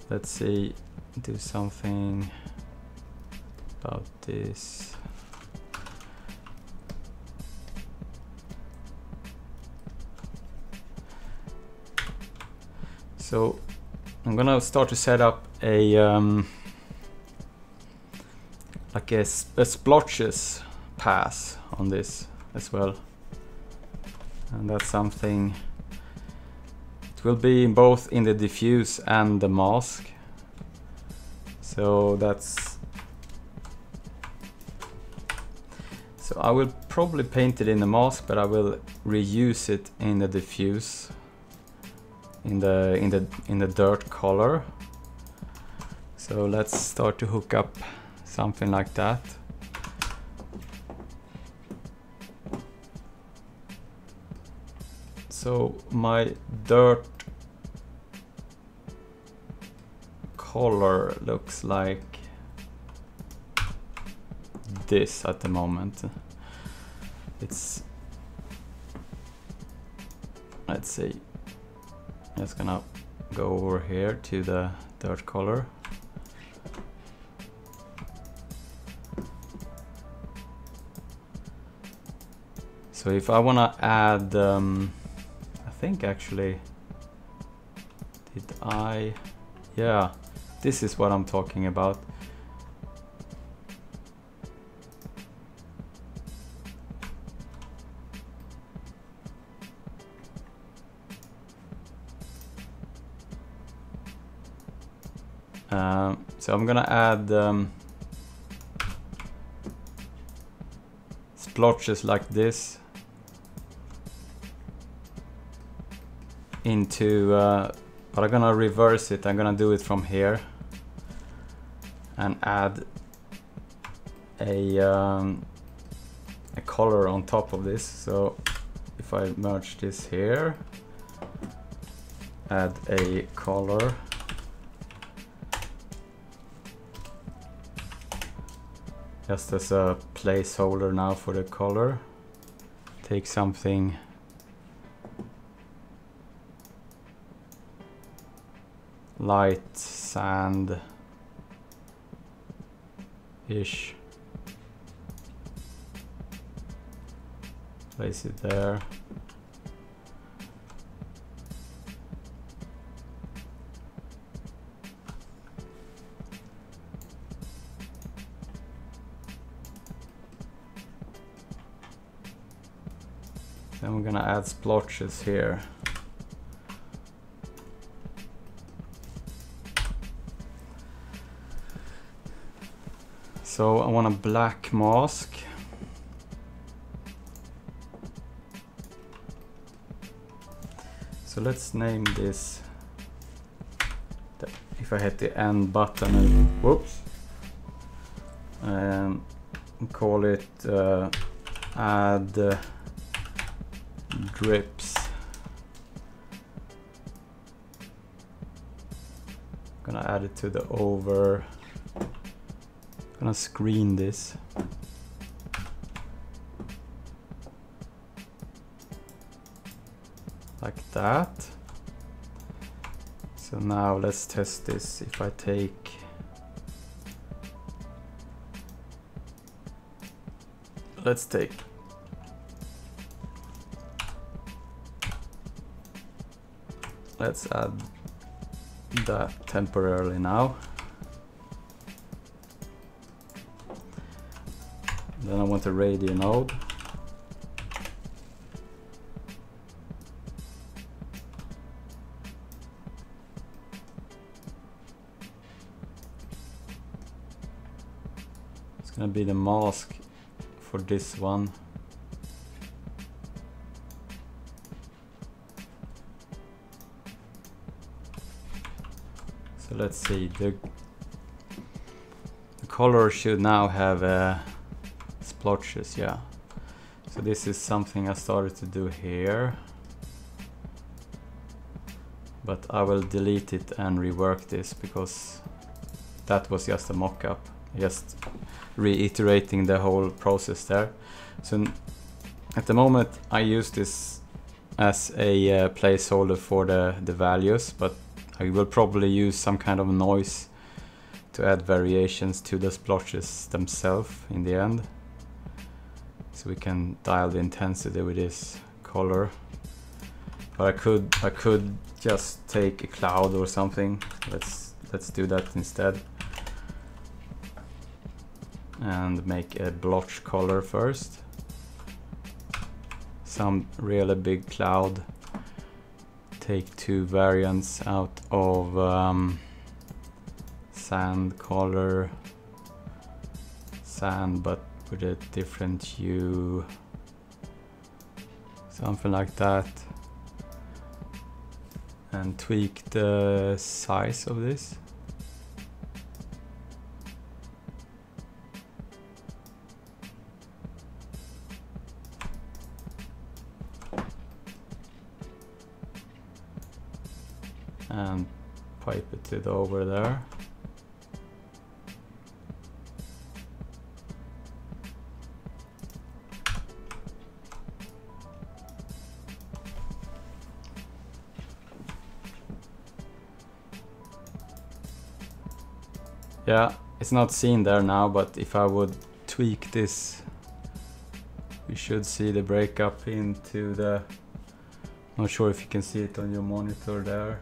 Let's see, do something about this. So I'm gonna start to set up a like a splotches pass on this as well, and that's something. It will be both in the diffuse and the mask. So that's. So I will probably paint it in the mask, but I will reuse it in the diffuse. In the dirt color. So let's start to hook up something like that. So my dirt color looks like this at the moment. It's, let's see, just gonna go over here to the dirt color. So if I wanna add, I think actually, yeah, this is what I'm talking about. So I'm gonna add splotches like this into, but I'm gonna reverse it. I'm gonna do it from here and add a color on top of this. So if I merge this here, add a color. Just as a placeholder now for the color. Take something light sand-ish. Place it there. Then we're gonna add splotches here. So I want a black mask. So let's name this, if I hit the end button and whoops, call it add drips. Gonna add it to the over. Gonna screen this. that. So now let's test this. If I take let's add that temporarily now. Then I want a radio node. It's gonna be the mask for this one. So let's see, the color should now have splotches, yeah. So this is something I started to do here, but I will delete it and rework this because that was just a mock-up, just reiterating the whole process there. So at the moment I use this as a placeholder for the values, but I will probably use some kind of noise to add variations to the splotches themselves in the end. So we can dial the intensity with this color. But I could just take a cloud or something. Let's do that instead. And make a blotch color first. Some really big cloud. Take two variants out of sand color, sand but with a different hue, something like that, and tweak the size of this. And pipe it over there. Yeah, it's not seen there now, but if I would tweak this, we should see the breakup into the... Not sure if you can see it on your monitor there.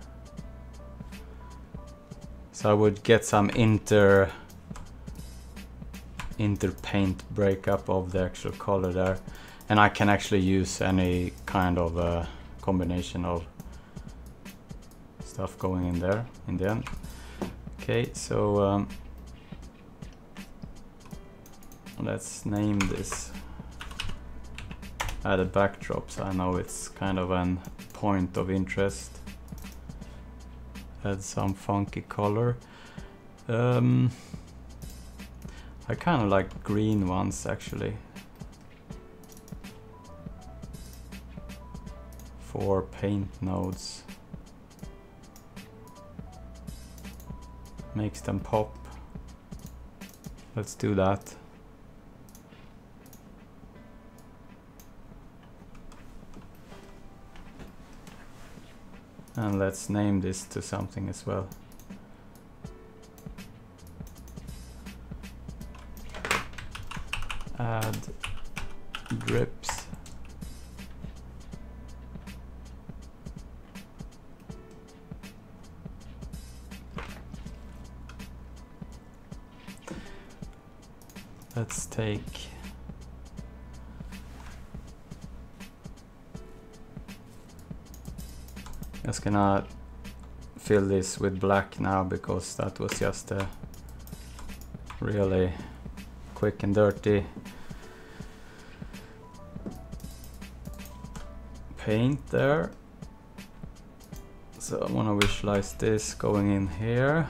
So I would get some interpaint breakup of the actual color there, and I can actually use any kind of combination of stuff going in there in the end. Okay, so let's name this. Add a backdrop so I know it's kind of an point of interest. Add some funky color. I kind of like green ones actually. For paint nodes. Makes them pop. Let's do that. And let's name this to something as well. Add drips. Let's take just gonna fill this with black now because that was just a really quick and dirty paint there. So I want to visualize this going in here.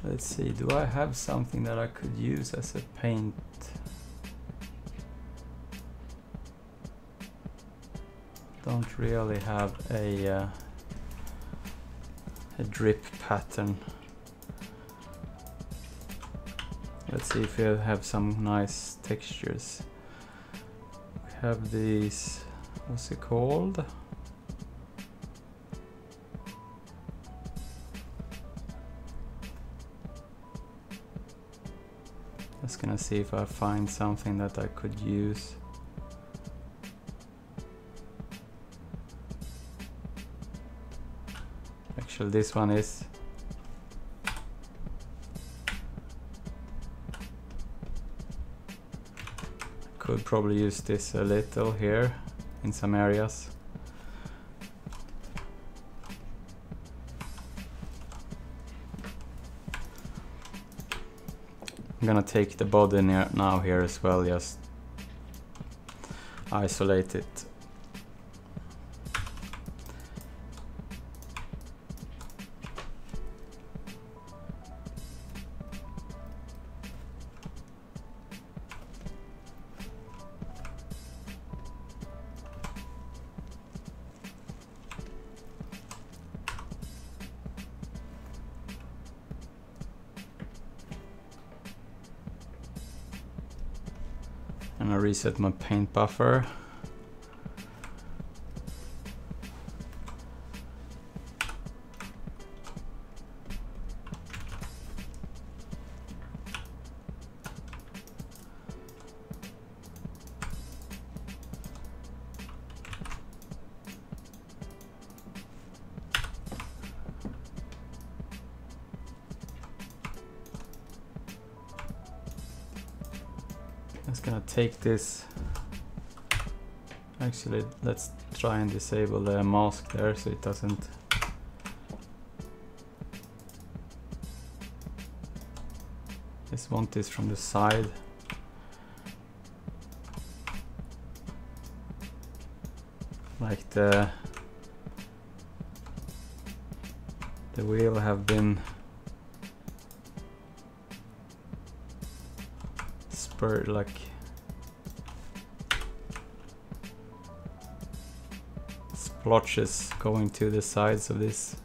Let's see, do I have something that I could use as a paint? Don't really have a a drip pattern. Let's see if we have some nice textures. We have these, what's it called? Just gonna see if I find something that I could use. Actually, this one is. Could probably use this a little here in some areas. I'm gonna take the body now here as well, just isolate it. And I reset my paint buffer. Just gonna take this. Actually, let's try and disable the mask there so it doesn't. Just want this from the side. Like the wheel have been spurred, like splotches going to the sides of this.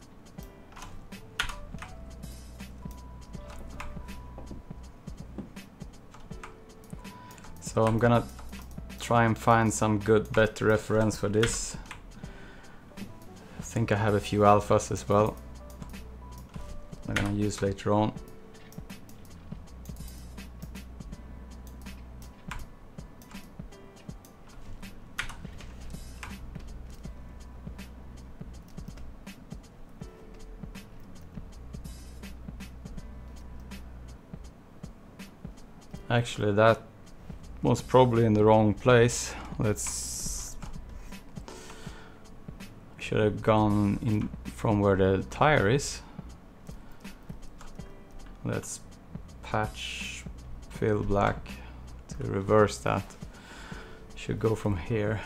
So I'm gonna try and find some better reference for this. I think I have a few alphas as well I'm gonna use later on. Actually, that was probably in the wrong place. Should have gone in from where the tire is. Let's patch fill black to reverse that. Should go from here.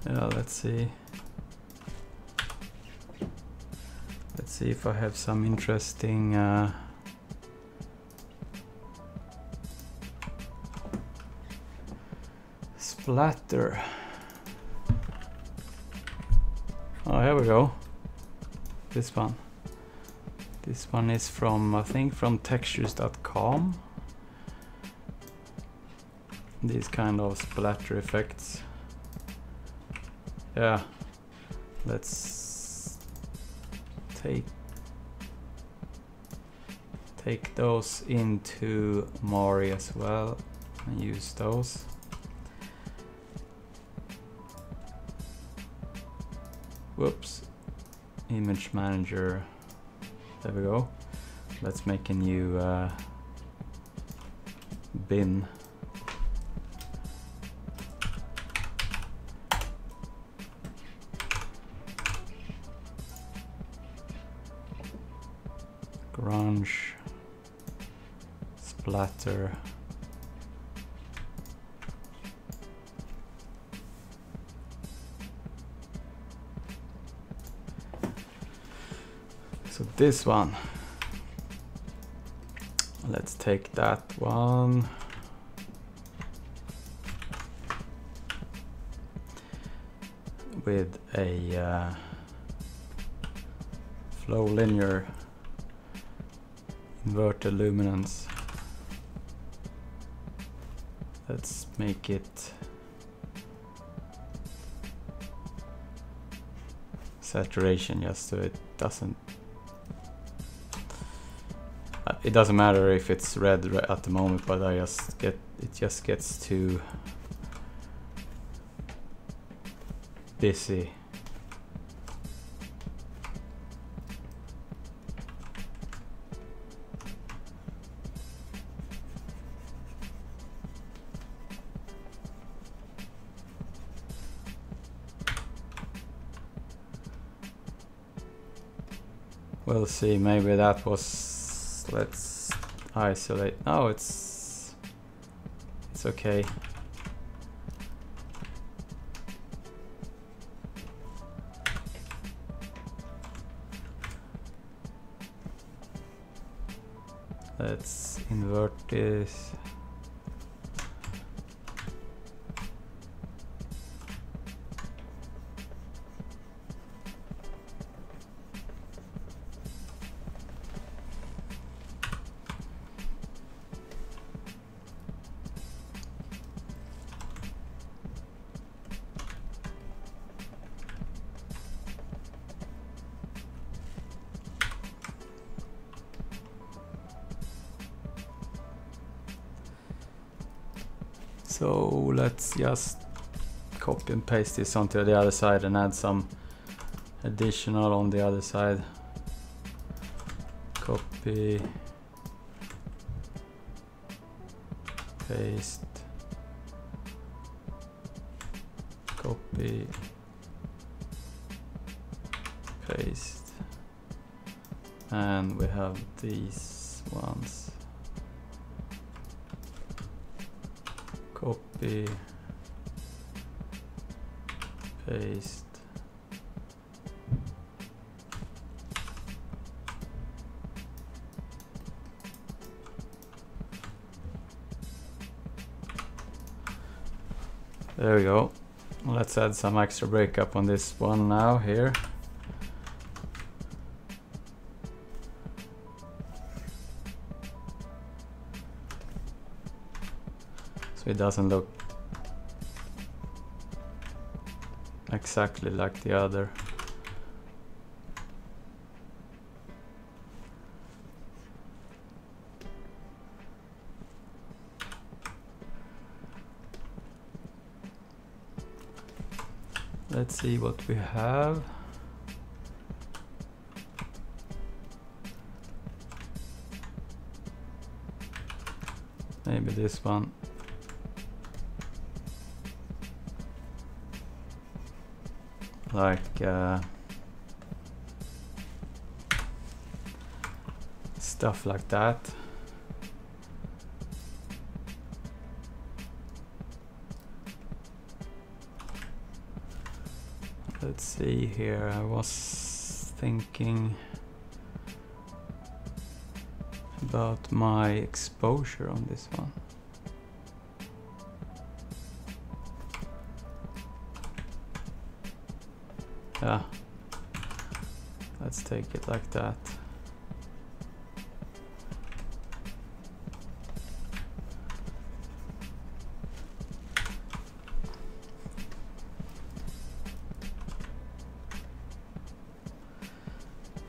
Yeah, let's see if I have some interesting splatter. Oh, here we go. This one is from, I think, from textures.com. These kind of splatter effects. Yeah, let's take those into Mari as well and use those. whoops, image manager. There we go. Let's make a new bin. Grunge, splatter. So this one, let's take that one. With a flow linear inverted luminance. Let's make it saturation just so it doesn't matter if it's red at the moment, but it just gets too busy. We'll see, maybe that was, let's isolate. Oh, it's okay. Let's invert this. So let's just copy and paste this onto the other side and add some additional on the other side. Copy, paste, copy, paste, and we have these ones. Copy, paste, there we go. Let's add some extra breakup on this one now here. So it doesn't look exactly like the other. Let's see what we have. Maybe this one. Like stuff like that. Let's see here, I was thinking about my exposure on this one. Yeah, let's take it like that.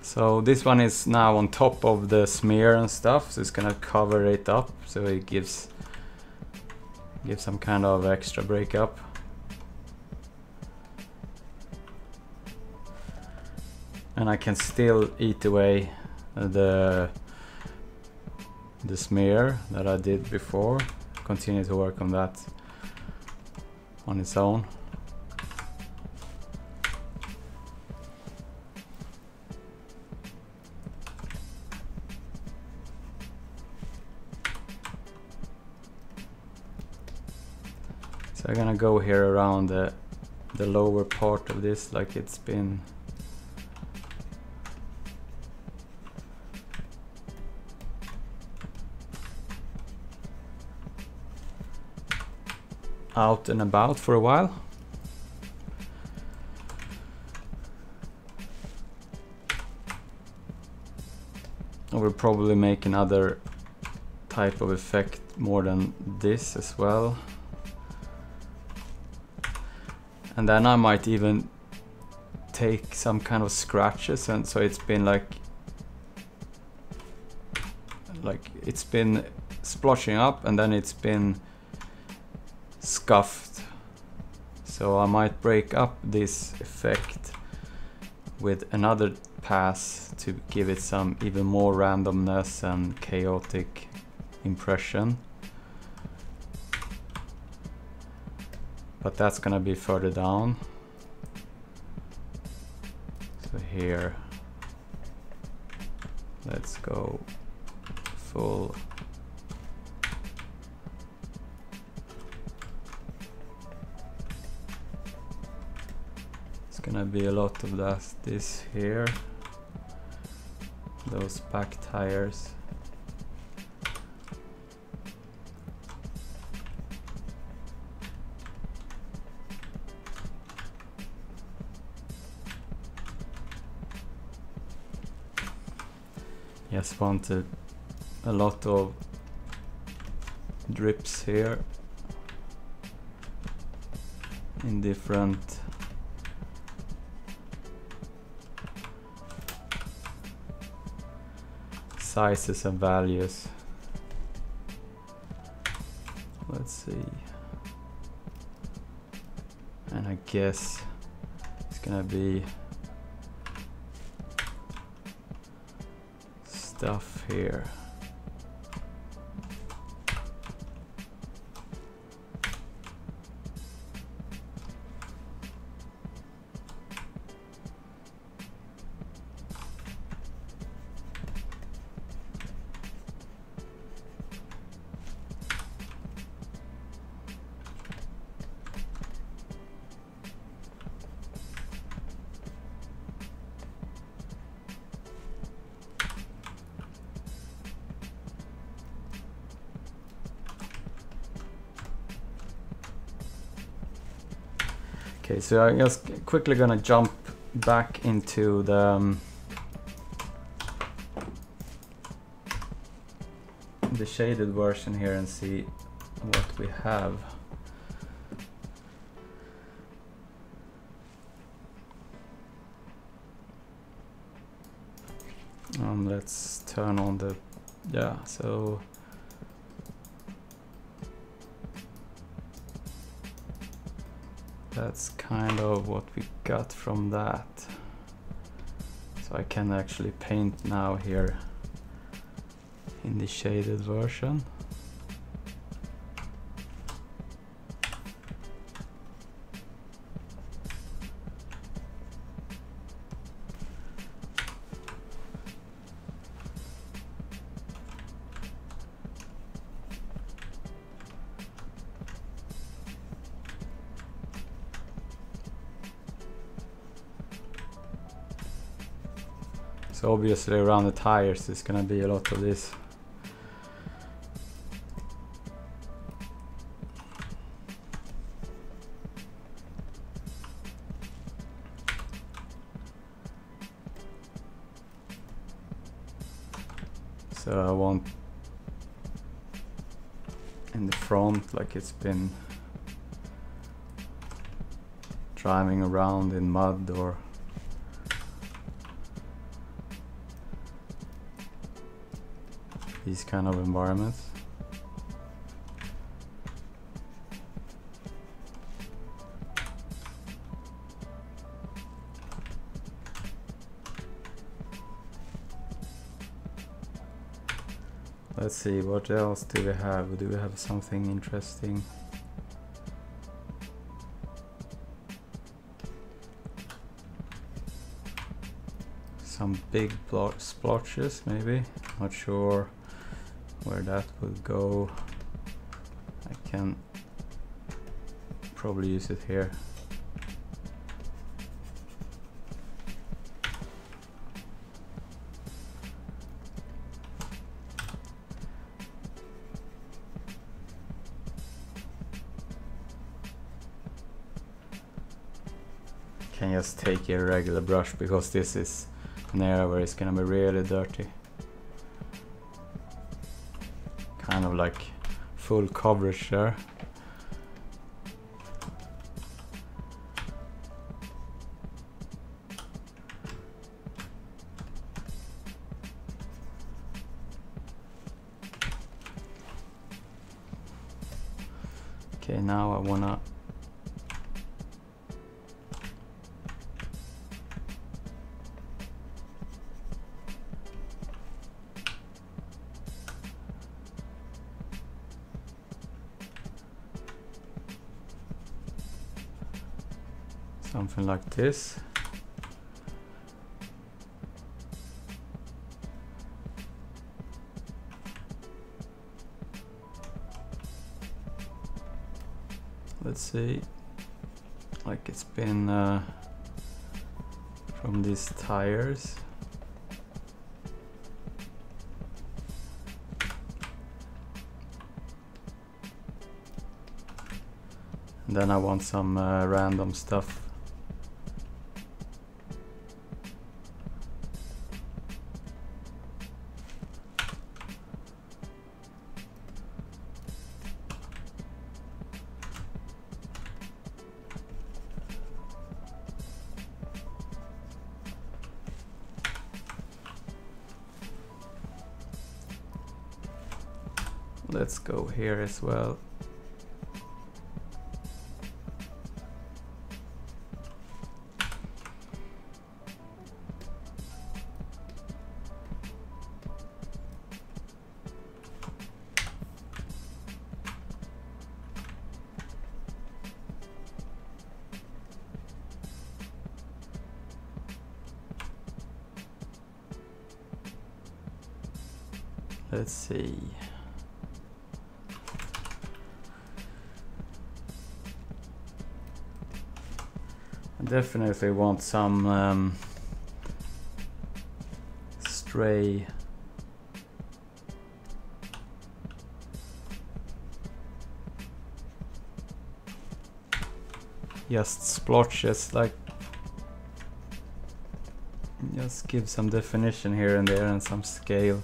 So this one is now on top of the smear and stuff, so it's gonna cover it up, so it gives some kind of extra breakup. and I can still eat away the smear that I did before. Continue to work on that on its own. So I'm gonna go here around the lower part of this, like it's been out and about for a while. I will probably make another type of effect more than this as well. And then I might even take some kind of scratches, and so it's been like it's been splotching up and then it's been scuffed. So I might break up this effect with another pass to give it some even more randomness and chaotic impression. But that's gonna be further down. So here, let's go full. It's gonna be a lot of this here. Those back tires. Just wanted a lot of drips here in different sizes and values. Let's see. And I guess it's gonna be stuff here. Okay, so I'm just quickly gonna jump back into the shaded version here and see what we have. Let's turn on the, yeah, so that's kind of what we got from that. So I can actually paint now here in the shaded version. So obviously around the tires there's gonna be a lot of this. So I want in the front, like it's been driving around in mud or these kind of environments. let's see, what else do we have? Do we have something interesting? Some big splotches maybe, not sure where that will go. I can probably use it here. Can just take a regular brush because this is an area where it's gonna be really dirty. Kind of like full coverage there. Okay, now I wanna something like this. Let's see, like it's been from these tires. And then I want some random stuff. Let's go here as well. Let's see. I definitely want some stray just splotches, like just give some definition here and there and some scale.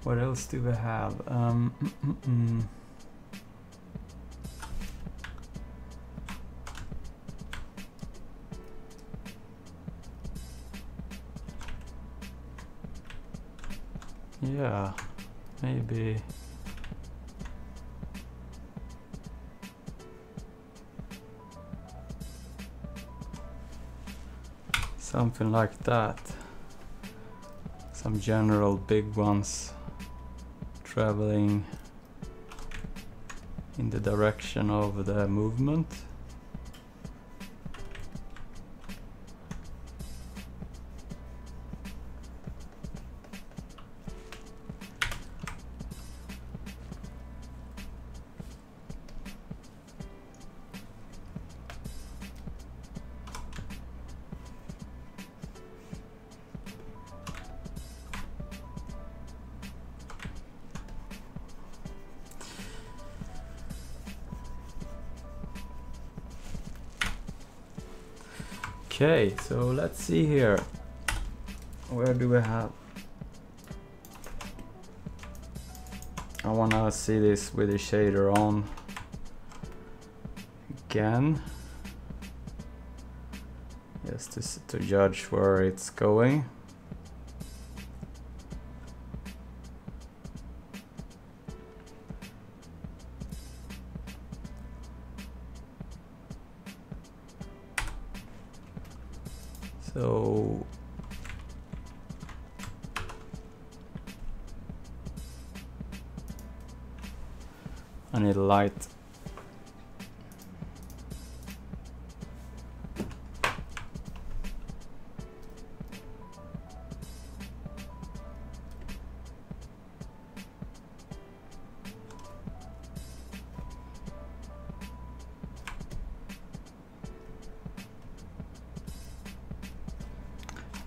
What else do we have? Yeah, maybe. Something like that. Some general big ones traveling in the direction of the movement. Okay, so let's see here. Where do we have? I wanna see this with the shader on again, just to judge where it's going. So I need a light.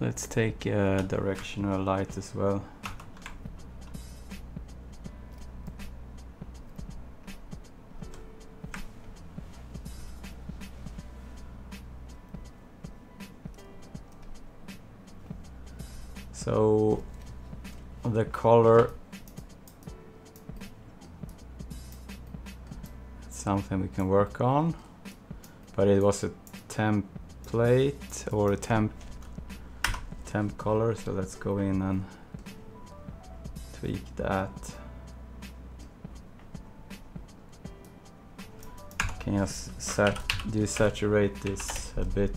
Let's take a directional light as well. So the color, it's something we can work on, but it was a template or a temp color, so let's go in and tweak that. Can you desaturate this a bit?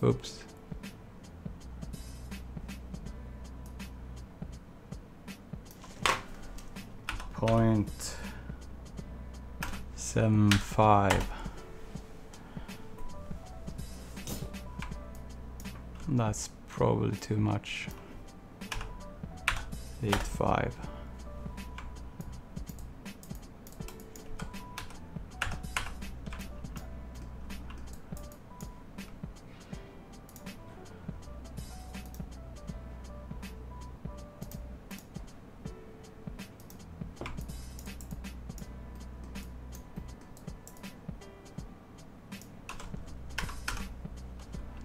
Oops. .75. That's probably too much. 8.5.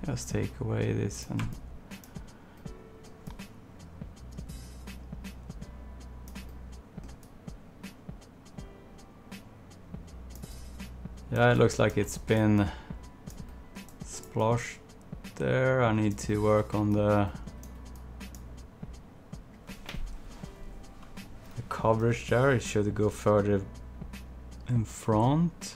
Just take away this and yeah, it looks like it's been splashed there. I need to work on the coverage there. It should go further in front.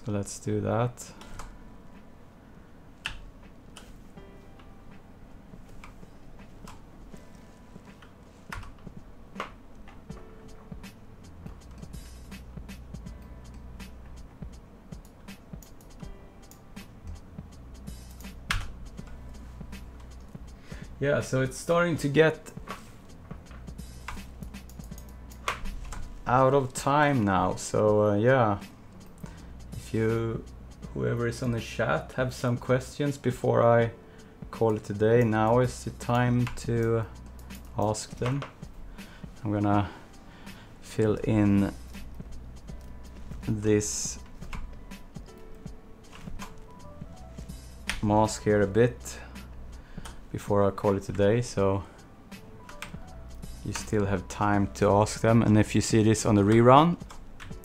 So let's do that. Yeah, so it's starting to get out of time now. So yeah. If you, whoever is on the chat, have some questions before I call it a day, now is the time to ask them. I'm gonna fill in this mask here a bit before I call it a day, so you still have time to ask them. And if you see this on the rerun,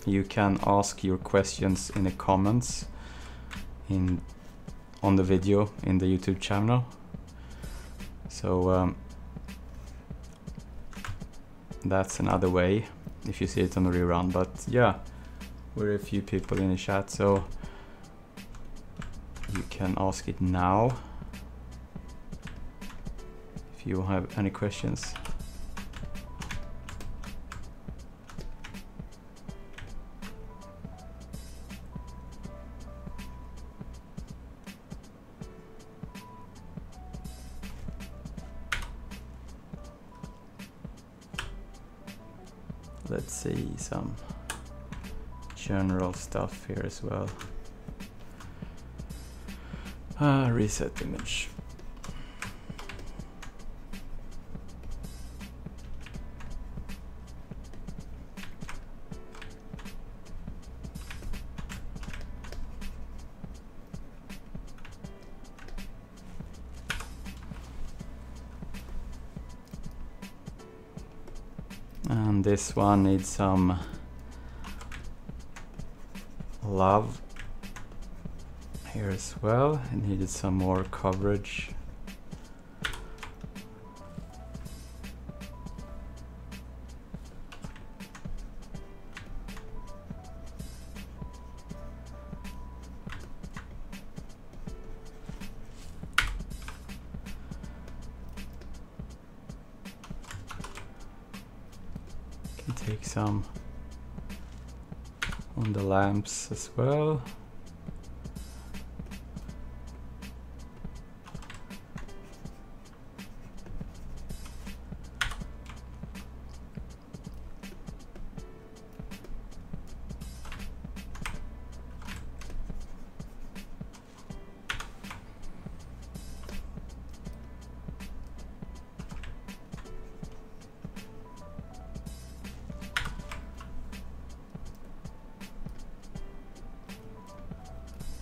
you can ask your questions in the comments on the video in the YouTube channel. So that's another way if you see it on the rerun. But yeah, we're a few people in the chat, so you can ask it now if you have any questions. Let's see some general stuff here as well. Reset image. And this one needs some love here as well. It needed some more coverage. Can take some on the lamps as well.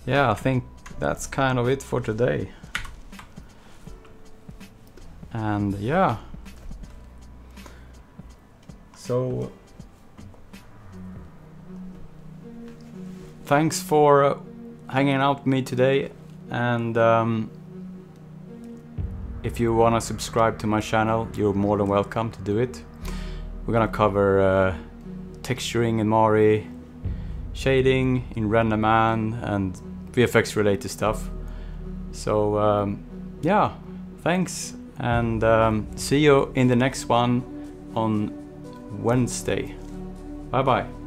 Yeah, I think that's kind of it for today. And yeah, so thanks for hanging out with me today, and if you want to subscribe to my channel, you're more than welcome to do it. We're gonna cover texturing in Mari, shading in Renderman, and VFX related stuff. So yeah, thanks, and see you in the next one on Wednesday. Bye bye.